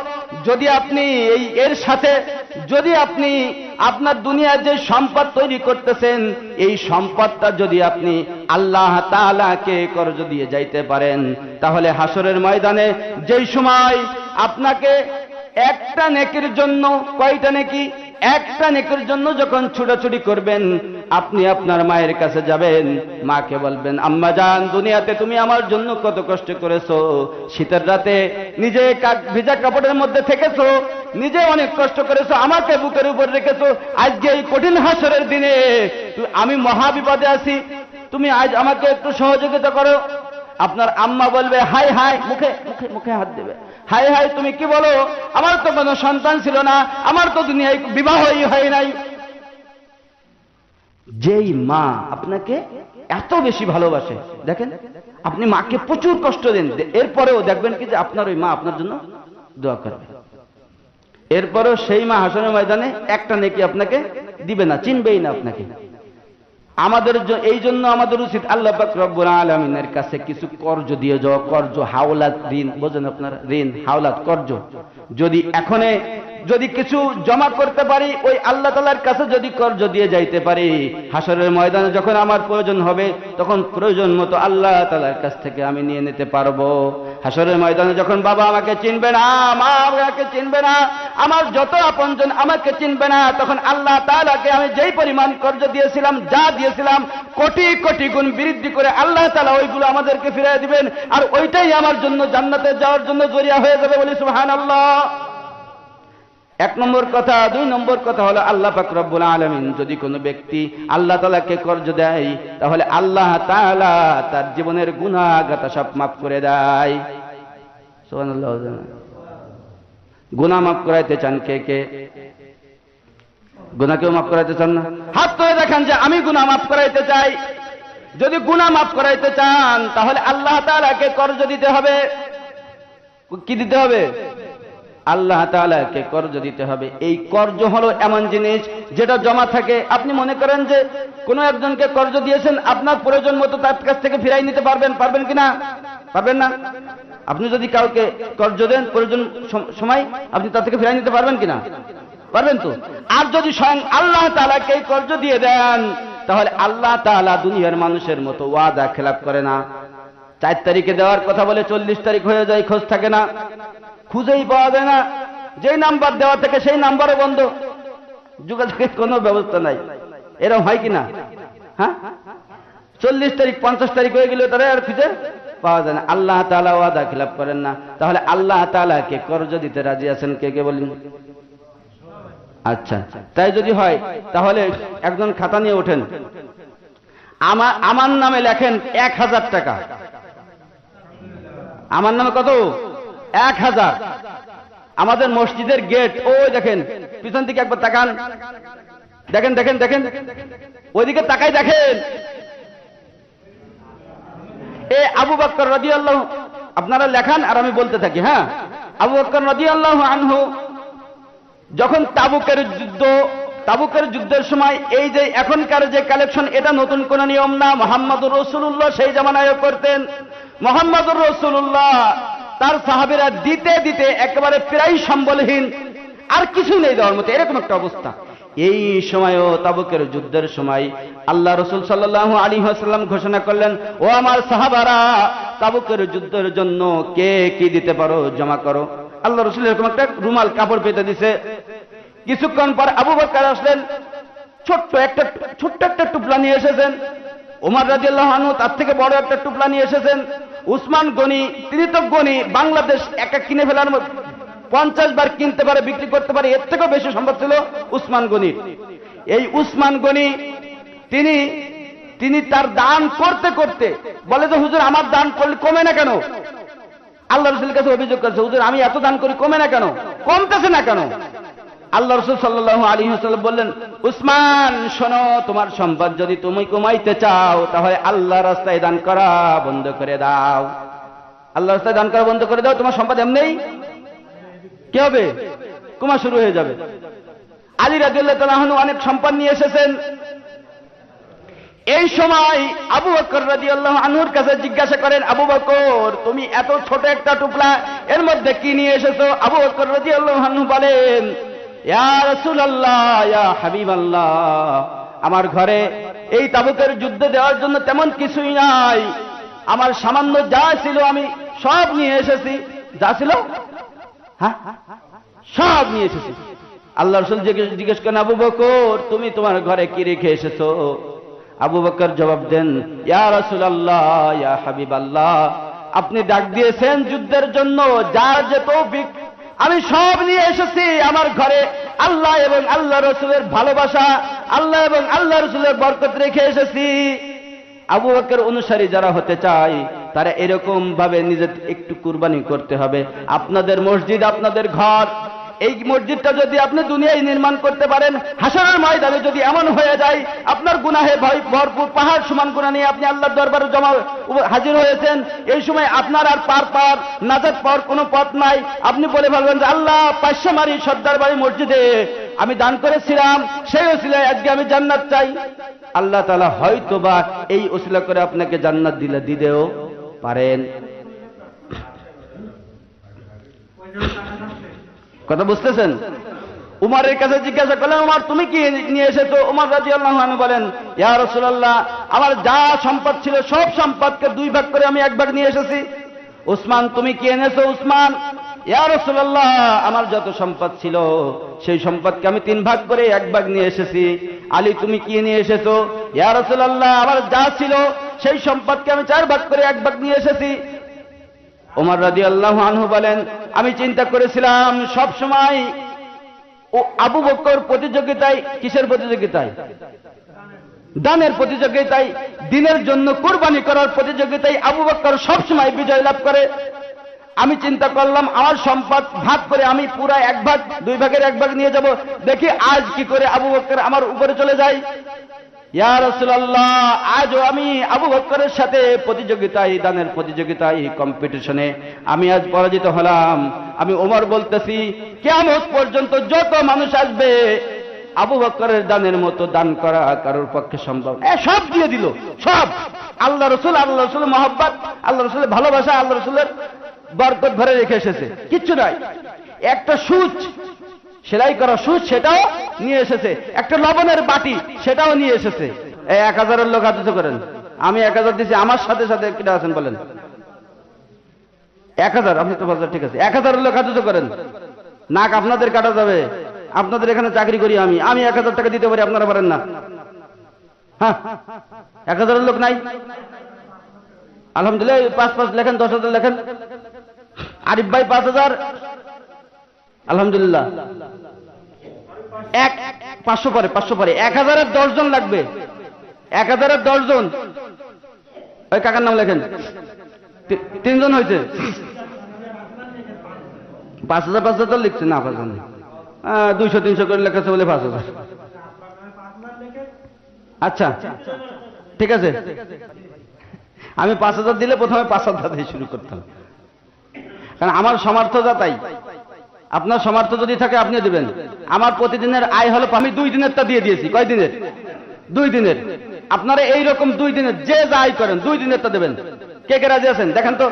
যদি আপনি এর সাথে যদি আপনি আপনার দুনিয়ার যে সম্পদ তৈরি করতেছেন, এই সম্পদটা যদি আপনি আল্লাহ তাআলাকে কর্জ দিয়ে যাইতে পারেন, তাহলে হাসরের ময়দানে যেই সময় আপনাকে একটা নেকির জন্য, কয়টা নেকি? একটা নেকির জন্য যখন ছুটাছুটি করবেন, আপনি আপনার মায়ের কাছে যাবেন, মাকে বলবেন, আম্মা জান, দুনিয়াতে তুমি আমার জন্য কত কষ্ট করেছো, শীতের রাতে নিজে ভিজা কাপড়ের মধ্যে থেকেছো, নিজে অনেক কষ্ট করেছো, আমাকে বুকের উপর রেখেছো, আজকে এই কঠিন হাসরের দিনে আমি মহা বিপদে আছি, তুমি আজ আমাকে একটু সহযোগিতা করো। আপনার আম্মা বলবে, হাই হাই, মুখে মুখে মুখে হাত দেবে, হাই হাই তুমি কি বলো, আমার তো কোনো সন্তান ছিল না, আমার তো দুনিয়ায় বিবাহই হয় নাই। যেই মা আপনাকে এত বেশি ভালোবাসে, দেখেন আপনি মাকে প্রচুর কষ্ট দেন, এরপরেও দেখবেন কি যে আপনার ওই মা আপনার জন্য দোয়া করবে। এরপরেও সেই মা হাসরের ময়দানে একটা নেকি আপনাকে দিবে না, চিনবেই না আপনাকে। আমাদের এই জন্য আমাদের উচিত আল্লাহ পাক রব্বুল আলামিনের কাছে কিছু কর্জ দিয়ে যাওয়া। কর্জ, হাওলাত, ঋণ, বোঝেন আপনারা? ঋণ, হাওলাত, কর্জ। যদি কিছু জমা করতে পারি, ওই আল্লাহ তাআলার কাছে যদি কর্জ দিয়ে যাইতে পারি, হাসরের ময়দানে যখন আমার প্রয়োজন হবে, তখন প্রয়োজন মতো আল্লাহ তাআলার কাছ থেকে আমি নিয়ে নিতে পারবো। হাসরের ময়দানে যখন বাবা আমাকে চিনবে না, মা আমাকে চিনবে না, আমার যত আপনজন আমাকে চিনবে না, তখন আল্লাহ তাআলাকে আমি যেই পরিমাণ কর্জ দিয়েছিলাম, যা দিয়েছিলাম, কোটি কোটি গুণ বৃদ্ধি করে আল্লাহ তাআলা ওইগুলো আমাদেরকে ফিরিয়ে দিবেন। আর ওইটাই আমার জন্য জান্নাতে যাওয়ার জন্য জরিয়া হয়ে যাবে, বলি সুবহানাল্লাহ। 1 নম্বর কথা। 2 নম্বর কথা হলো, আল্লাহ পাক রব্বুল আলামিন যদি কোনো ব্যক্তি আল্লাহ তাআলাকে কর্জ দেয়, তাহলে আল্লাহ তাআলা তার জীবনের গুনাহগাতা সব মাফ করে দেয়। সুবহানাল্লাহ। গুনাহ মাফ করাইতে চান কে কে? গুনাহ কেউ মাফ করাইতে চান না? হাত তুলে দেখান যে আমি গুনাহ মাফ করাইতে চাই। যদি গুনাহ মাফ করাইতে চান, তাহলে আল্লাহ তাআলাকে কর্জ দিতে হবে। কি দিতে হবে? আল্লাহ তাআলাকে কর্জ দিতে হবে। এই কর্জ হলো এমন জিনিস যেটা জমা থাকে। আপনি মনে করেন যে কোনো একজনকে কর্জ দিয়েছেন, আপনার প্রয়োজন মতো তার কাছ থেকে ফিরাই নিতে পারবেন কিনা? পারবেন না। আপনি যদি কাউকে কর্জ দেন, প্রয়োজন সময় আপনি তার থেকে ফিরাই নিতে পারবেন কিনা? পারবেন তো। আর যদি স্বয়ং আল্লাহ তাআলাকে কর্জ দিয়ে দেন, তাহলে আল্লাহ তাআলা দুনিয়ার মানুষের মতো ওয়াদা খেলাপ করে না। 4 তারিখে দেওয়ার কথা বলে 40 তারিখ হয়ে যায়, খোঁজ থাকে না, খুঁজেই পাওয়া যায় না। যেই নাম্বার দেওয়া থেকে সেই নাম্বারও বন্ধ, যোগাযোগের কোনো ব্যবস্থা নাই। এরকম হয় কিনা? হ্যাঁ, 40 তারিখ 50 তারিখ হয়ে গেলে তারা আর খুঁজে পাওয়া যায় না। আল্লাহ তাআলা ওয়াদা খেলাপ করেন না। তাহলে আল্লাহ তাআলাকে কর্জ দিতে রাজি আছেন কে কে বলেন? আচ্ছা, তাই যদি হয় তাহলে একজন খাতা নিয়ে ওঠেন, আমার নামে লেখেন 1000 টাকা। আমার নামে কত? 1000। আমাদের মসজিদের গেট ওই দেখেন, পিছন দিকে একবার তাকান, দেখেন দেখেন দেখেন, ওইদিকে তাকাই দেখেন। এ আবু বকর রাদিয়াল্লাহু, আপনারা লেখান আর আমি বলতে থাকি। হ্যাঁ, আবু বকর রাদিয়াল্লাহু আনহু যখন তাবুকের যুদ্ধের সময়, এই যে এখনকার যে কালেকশন, এটা নতুন কোন নিয়ম না, মুহাম্মদুর রাসূলুল্লাহ সেই জামানায় করতেন। মুহাম্মদুর রাসূলুল্লাহ তার সাহাবীরা দিতে দিতে একেবারে প্রায় সম্বলহীন, আর কিছু নেই দেওয়ার মতো, এরকম একটা অবস্থা। এই সময়ও তাবুকের যুদ্ধের সময় আল্লাহ রাসূল সাল্লাল্লাহু আলাইহি ওয়াসাল্লাম ঘোষণা করলেন, ও আমার সাহাবারা, তাবুকের যুদ্ধের জন্য কে কি দিতে পারো জমা করো। আল্লাহ রাসূল এরকম একটা রুমাল কাপড় পেতে দিছে। কিছুক্ষণ পর আবু বকর আসলেন, ছোট্ট একটা টুপলা নিয়ে এসেছেন। ওমর রাদিয়াল্লাহু আনহু তার থেকে বড় একটা টুপলা নিয়ে এসেছেন। উসমান গনি, তিনি তো গনি, বাংলাদেশ একা কিনে ফেলার 50 বার কিনতে পারে, বিক্রি করতে পারে, এর থেকেও বেশি সম্পদ ছিল উসমান গনির। এই উসমান গনি তিনি তার দান করতে করতে বলে যে হুজুর আমার দান করলে কমে না কেন? আল্লাহ রাসূলের কাছে অভিযোগ করছে, হুজুর আমি এত দান করি কমে না কেন, কমতেছে না কেন? আল্লাহ রাসূল সাল্লাল্লাহু আলাইহি ওয়াসাল্লাম বললেন, উসমান শোনো, তোমার সম্পদ যদি তুমি কমাইতে চাও তাহলে আল্লাহর রাস্তায় দান করা বন্ধ করে দাও। আল্লাহর রাস্তায় দান করা বন্ধ করে দাও, তোমার সম্পদ এমনিই কি হবে? কমা শুরু হয়ে যাবে। আলী রাদিয়াল্লাহু তাআলা আনহু অনেক সম্পদ নিয়ে এসেছেন। এই সময় আবু বকর রাদিয়াল্লাহু আনহুর কাছে জিজ্ঞাসা করেন, আবু বকর তুমি এত ছোট একটা টুকরা এর মধ্যে কি নিয়ে এসেছো? আবু বকর রাদিয়াল্লাহু আনহু বলেন, ইয়া রাসূলুল্লাহ, ইয়া হাবিবাল্লাহ, আমার ঘরে এই তাবুকের যুদ্ধে দেওয়ার জন্য তেমন কিছুই নাই, আমার সামান্য যা ছিল আমি সব নিয়ে এসেছি। যা ছিল হ্যাঁ সব নিয়ে এসেছি। আল্লাহ রাসূল জিজ্ঞেস করেন, আবু বকর তুমি তোমার ঘরে কি রেখে এসেছো? আবু বকর জবাব দেন, ইয়া রাসূলুল্লাহ, ইয়া হাবিবাল্লাহ, আপনি ডাক দিয়েছেন যুদ্ধের জন্য, যার যে তৌফিক আমি সব নিয়ে এসেছি। আমার ঘরে আল্লাহ এবং আল্লাহ রাসূলের ভালোবাসা, আল্লাহ এবং আল্লাহ রাসূলের বরকত রেখে এসেছি। আবু বকর অনুসারী যারা হতে চায় তারা এরকম ভাবে নিজের একটু কুরবানি করতে হবে। আপনাদের মসজিদ, আপনাদের ঘর, এই মসজিদটা যদি আপনি দুনিয়ায় নির্মাণ করতে পারেন, হাসরের ময়দানে যদি এমন হয়ে যায় আপনার গুনাহে ভরপুর পাহাড় সমান গুনাহ নিয়ে আপনি আল্লাহর দরবারে হাজির হয়েছেন, এই সময় আপনার আর পার নাজাত পাওয়ার কোনো পথ নাই। আপনি বলে ভাববেন যে আল্লাহ, 500 মারি সর্দার বাড়ি মসজিদে আমি দান করেছিলাম, সেই ওসিলায় আজকে আমি জান্নাত চাই। আল্লাহ তাআলা হয়তোবা এই ওসিলা করে আপনাকে জান্নাত দিতেও পারেন। কথা বুঝতেছেন? উমরের কাছে জিজ্ঞাসা করলেন, উমর তুমি কি নিয়ে এসেছো? উমর রাদিয়াল্লাহু আনহু বলেন, ইয়া রাসূলুল্লাহ, আমার যা সম্পদ ছিল সব সম্পদকে 2 ভাগ করে আমি 1 ভাগ নিয়ে এসেছি। উসমান তুমি কি এনেছো? উসমান, ইয়া রাসূলুল্লাহ, আমার যত সম্পদ ছিল সেই সম্পদকে আমি 3 ভাগ করে 1 ভাগ নিয়ে এসেছি। আলী তুমি কি নিয়ে এসেছো? ইয়া রাসূলুল্লাহ, আমার যা ছিল সেই সম্পদকে আমি 4 ভাগ করে 1 ভাগ নিয়ে এসেছি। ওমর রাদিয়াল্লাহু আনহু বলেন, আমি চিন্তা করেছিলাম সব সময় ও আবু বকর প্রতিযোগিতায়, কিসের প্রতিযোগিতায়? দানের প্রতিযোগিতায়, দ্বীনের জন্য কুরবানি করার প্রতিযোগিতায় আবু বকর সব সময় বিজয় লাভ করে। আমি চিন্তা করলাম আমার সম্পদ ভাগ করে আমি পুরা 1 ভাগ 2 ভাগের 1 ভাগ নিয়ে যাব, দেখি আজ কি করে আবু বকর আমার উপরে চলে যায়। ইয়া রাসূলুল্লাহ, আজও আমি আবু বকরের সাথে প্রতিযোগিতায়, দানের প্রতিযোগিতায়, কম্পিটিশনে আমি আজ পরাজিত হলাম। আমি ওমর বলতেছি, কিয়ামত পর্যন্ত যত মানুষ আসবে আবু বকরের দানের মতো দান করা কারোর পক্ষে সম্ভব। সব দিয়ে দিল, সব। আল্লাহ রাসূলের মহব্বত, আল্লাহ রাসূলের ভালোবাসা, আল্লাহ রাসূলের বরকত ভরে রেখে এসেছে, কিচ্ছু নাই। একটা সুচ, সেলাই করা সুচ, সেটাও নিয়ে এসেছে। একটা লবণের বাটি, সেটাও নিয়ে এসেছে। এই 1000-এর লোক হাত উঁচু করেন। আমি 1000 দিছি, আমার সাথে সাথে কিটা আছেন বলেন? 1000, আপনি তো বলছেন ঠিক আছে। 1000-এর লোক হাত উঁচু করেন। নাক আপনাদের কাটা যাবে, আপনাদের এখানে চাকরি করি আমি 1000 টাকা দিতে পারি, আপনারা পারেন না? হ্যাঁ, 1000-এর লোক নাই? আলহামদুলিল্লাহ, 5 লেখেন, 10,000 লেখেন। আরিফ ভাই 5000, আলহামদুলিল্লাহ। 500 পরে 1000-এর 10 জন লাগবে, 1000-এর 10 জন। ওই কাকার নাম লেখেন। 3 জন হয়েছে। 5000 লিখছে না? 200-300 করে লেখাছে বলে 5000। আচ্ছা ঠিক আছে, আমি 5000 দিলে প্রথমে 5000 দিয়ে শুরু করতাম, কারণ আমার সামর্থ্য তাই। আপনার সামর্থ্য যদি থাকে আপনি দিবেন। আমার প্রতিদিনের আয় হলো, আমি 2 দিনেরটা দিয়ে দিয়েছি। কয় দিনের? 2 দিনের। আপনারা এইরকম 2 দিনের যে যা আয় করেন 2 দিনেরটা দেবেন। কে কে রাজি আছেন দেখেন তো?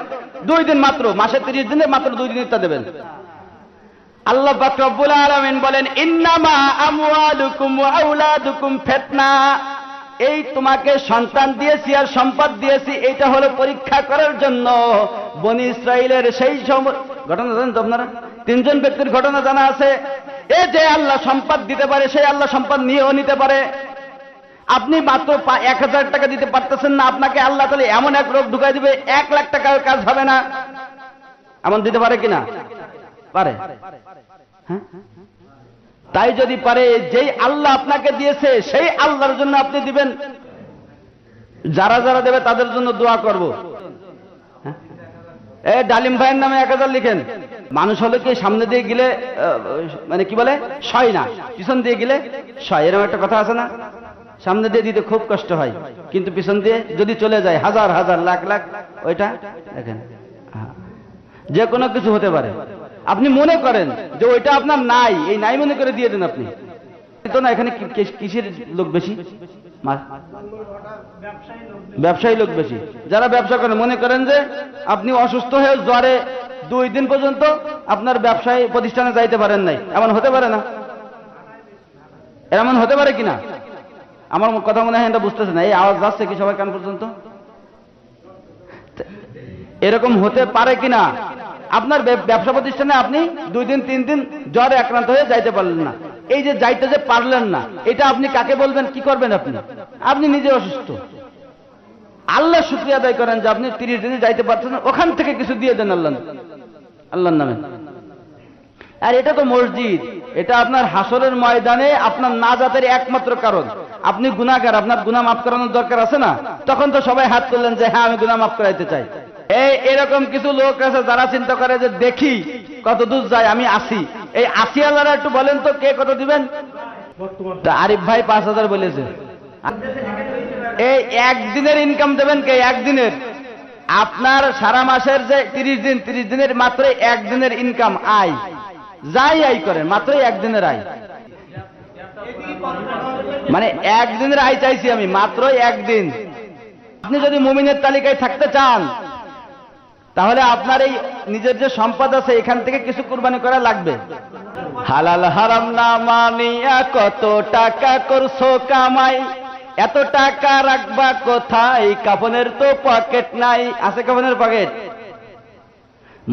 2 দিন মাত্র, মাসে 30 দিনে মাত্র 2 দিনেরটা দেবেন। আল্লাহ পাক রব্বুল আলামিন বলেন, ইন্নামা আমওয়ালুকুম ওয়া আওলাদুকুম ফিতনা। এই তোমাকে সন্তান দিয়েছি আর সম্পদ দিয়েছি, এটা হলো পরীক্ষা করার জন্য। বনি ইসরাইলের সেই ঘটনা জানেন তো আপনারা? 3 জন ব্যক্তির ঘটনা জানা আছে। এই যে আল্লাহ সম্পদ দিতে পারে, সেই আল্লাহ সম্পদ নিয়েও নিতে পারে। আপনি মাত্র 1000 টাকা দিতে পারতেছেন না, আপনাকে আল্লাহ তাহলে এমন এক রোগ ঢুকাই দিবে 1 লাখ টাকার কাজ হবে না। এমন দিতে পারে কিনা? পারে? হ্যাঁ, তাই যদি পারে, যেই আল্লাহ আপনাকে দিয়েছে সেই আল্লাহর জন্য আপনি দিবেন, যারা যারা দেবে তাদের জন্য দোয়া করব। এই ডালিম ভাইয়ের নামে 1000 লিখেন। মানুষ হলো কি সামনে দিয়ে গেলে মানে কি বলে সয় না, পিছন দিয়ে গেলে সয়, এরকম একটা কথা আছে না? সামনে দিয়ে দিতে খুব কষ্ট হয়, কিন্তু পিছন দিয়ে যদি চলে যায় হাজার হাজার লাখ লাখ, ওইটা দেখেন যে কোনো কিছু হতে পারে। আপনি মনে করেন যে ওইটা আপনার নাই, এই নাই মনে করে দিয়ে দেন আপনি তো না। এখানে কিসের লোক বেশি? ব্যবসায়ী লোক বেশি। যারা ব্যবসা করেন মনে করেন যে আপনি অসুস্থ হয়ে জ্বরে 2 দিন পর্যন্ত আপনার ব্যবসায়ী প্রতিষ্ঠানে যাইতে পারেন নাই, এমন হতে পারে না? এমন হতে পারে কিনা? আমার কথা মনে হয় এটা বুঝতেছে না। এই আওয়াজ যাচ্ছে কি সবাই কান পর্যন্ত? এরকম হতে পারে কিনা? আপনার ব্যবসা প্রতিষ্ঠানে আপনি 2 দিন 3 দিন জ্বরে আক্রান্ত হয়ে যাইতে পারলেন না। এই যে যাইতে যে পারলেন না, এটা আপনি কাকে বলবেন? কি করবেন? আপনি নিজে অসুস্থ। আল্লাহ শুকরিয়া আদায় করেন যে আপনি 30 দিনে যাইতে পারছেন, ওখান থেকে কিছু দিয়ে দেন আল্লাহর নামে। আর এটা তো মসজিদ, এটা আপনার হাসরের ময়দানে আপনার নাজাতের একমাত্র কারণ। আপনি গুনাহগার, আপনার গুনাহ মাফ করানোর দরকার আছে না? তখন তো সবাই হাত তুললেন যে হ্যাঁ আমি গুনাহ মাফ করাইতে চাই। এরকম কিছু লোক আছে যারা চিন্তা করে যে দেখি কত দূর যায়, আমি আসি। এই আসি আল্লাহরা একটু বলেন তো কে কত দিবেন? আরিফ ভাই 5000 বলেছে। এই একদিনের ইনকাম দেবেন কে? একদিনের। আপনার সারা মাসের যে 30 দিনের মাত্র একদিনের ইনকাম আয়, যাই আয় করেন মাত্র একদিনের আয়, মানে একদিনের আয় চাইছি আমি, মাত্র একদিন। আপনি যদি মুমিনের তালিকায় থাকতে চান তাহলে আপনার এই নিজের যে সম্পদ আছে এখান থেকে কিছু কুরবানি করা লাগবে। হালাল হারাম না মানিয়া কত টাকা করছো কামাই, এত টাকা রাখবা কোথায়? কাফনের তো পকেট নাই। আছে কাফনের পকেট?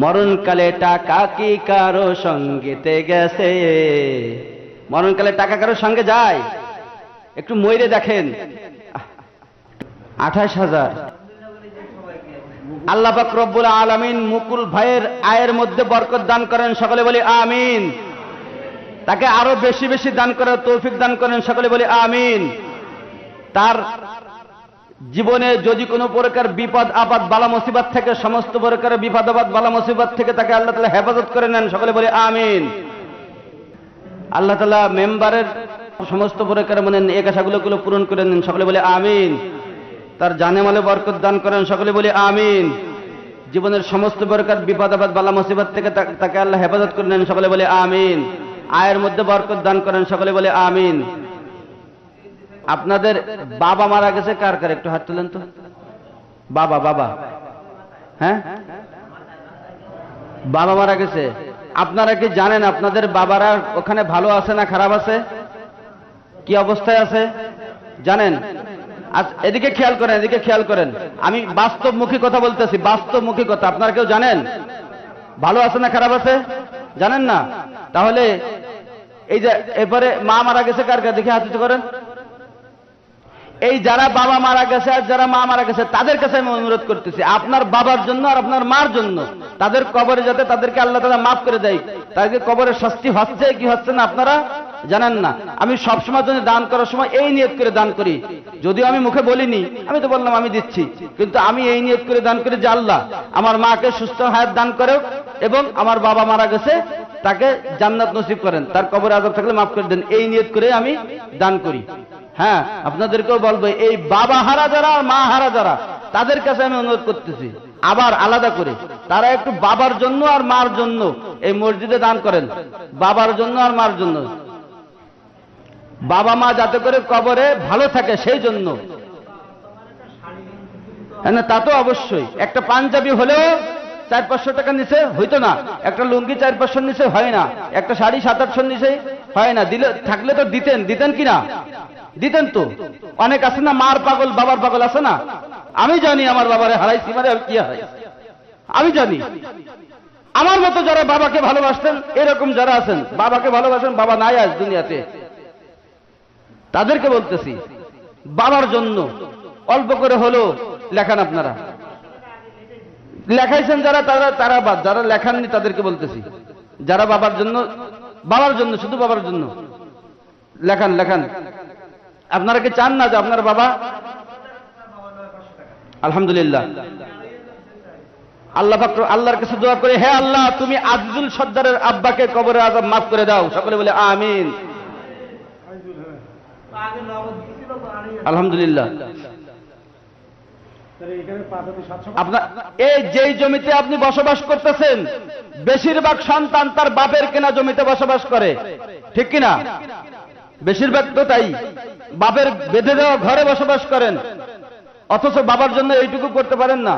মরণকালে টাকা কি কারো সঙ্গেতে গেছে? মরণকালে টাকা কারো সঙ্গে যায়? একটু মইরে দেখেন। 28,000। আল্লাহ পাক রব্বুল আলামিন মুকুল ভাইয়ের আয়ের মধ্যে বরকত দান করেন, সকলে বলি আমিন। তাকে আরো বেশি বেশি দান করার তৌফিক দান করেন, সকলে বলি আমিন। তার জীবনে যদি কোনো প্রকার বিপদ আপদ বালা মুসিবত থেকে, সমস্ত প্রকারের বিপদ আপদ বালা মুসিবত থেকে তাকে আল্লাহ তাআলা হেফাজত করে নেন, সকলে বলি আমিন। আল্লাহ তাআলা মেম্বারের সমস্ত প্রকারের মনে এক আশাগুলো পূরণ করে নেন, সকলে বলি আমিন। তার জানে মালে বরকত দান করেন, সকলে বলি আমিন। জীবনের সমস্ত প্রকার বিপদ আপদ বালা মুসিবত থেকে তাকে আল্লাহ হেফাজত করে নেন, সকলে বলি আমিন। আয়ের মধ্যে বরকত দান করেন, সকলে বলি আমিন। আপনাদের বাবা মারা গেছে কার কার? একটু হাত তুলেন তো। বাবা, হ্যাঁ, বাবা মারা গেছে। আপনারা কি জানেন আপনাদের বাবারা ওখানে ভালো আছে না খারাপ আছে? কি অবস্থায় আছে জানেন? এদিকে খেয়াল করেন, এদিকে খেয়াল করেন। আমি বাস্তবমুখী কথা বলতেছি, বাস্তবমুখী কথা। আপনারা কেউ জানেন ভালো আছে না খারাপ আছে? জানেন না? তাহলে এই যে এরপরে মা মারা গেছে কার কার? দেখে হাত উঁচু করেন। এই যারা বাবা মারা গেছে আর যারা মা মারা গেছে তাদের কাছে আমি অনুরোধ করতেছি, আপনার বাবার জন্য আর আপনার মার জন্য তাদের কবরে যাতে তাদেরকে আল্লাহ তাআলা মাফ করে দেয়। তাদেরকে কবরের শাস্তি হচ্ছে কি হচ্ছে না আপনারা জানেন না। আমি সবসময় জন্য দান করার সময় এই নিয়ত করে দান করি, যদিও আমি মুখে বলিনি, আমি তো বললাম আমি দিচ্ছি, কিন্তু আমি এই নিয়ত করে দান করি যে আল্লাহ আমার মাকে সুস্থ হায়াত দান করে এবং আমার বাবা মারা গেছে তাকে জান্নাত নসিব করেন, তার কবরে আযাব থাকলে মাফ করে দেন। এই নিয়ত করে আমি দান করি। হ্যাঁ, আপনাদেরকেও বলবো এই বাবা হারা যারা আর মা হারা যারা তাদের কাছে আমি অনুরোধ করতেছি আবার আলাদা করে তারা একটু বাবার জন্য আর মার জন্য এই মসজিদে দান করেন, বাবার জন্য আর মার জন্য। বাবা মা যাতে করে কবরে ভালো থাকে সেই জন্য। হ্যাঁ, তা তো অবশ্যই। একটা পাঞ্জাবি হলেও 400-500 টাকা নিচে হইতো না, একটা লুঙ্গি 400-500 নিচে হয় না, একটা শাড়ি 700-800 নিচে হয় না। দিলে থাকলে তো দিতেন কিনা? দিতেন তো। অনেক আছে না মার পাগল বাবার পাগল আছে না? আমি জানি আমার বাবারে হারাইছি, মানে কি হারাই আমি জানি। আমার মতো যারা বাবাকে ভালোবাসতেন, এরকম যারা আছেন বাবাকে ভালোবাসেন, বাবা নাই আজ দুনিয়াতে, তাদেরকে বলতেছি বাবার জন্য অল্প করে হলো লেখান। আপনারা লেখাইছেন যারা তারা বাদ, যারা লেখাননি তাদেরকে বলতেছি যারা বাবার জন্য শুধু বাবার জন্য লেখান লেখান। আপনারা কি চান না যে আপনার বাবা? আলহামদুলিল্লাহ, আল্লাহর কাছে দোয়া করে, হে আল্লাহ তুমি আজিজুল সর্দারের আব্বাকে কবরে আযাব মাফ করে দাও। সকলে বলে আমিন। আলহামদুলিল্লাহ। আপনার এই যেই জমিতে আপনি বসবাস করতেছেন, বেশিরভাগ সন্তান তার বাপের কেনা জমিতে বসবাস করে, ঠিক কিনা? বেশিরভাগ তো তাই, বাপের বেঁধে দেওয়া ঘরে বসবাস করেন, অথচ বাবার জন্য এইটুকু করতে পারেন না।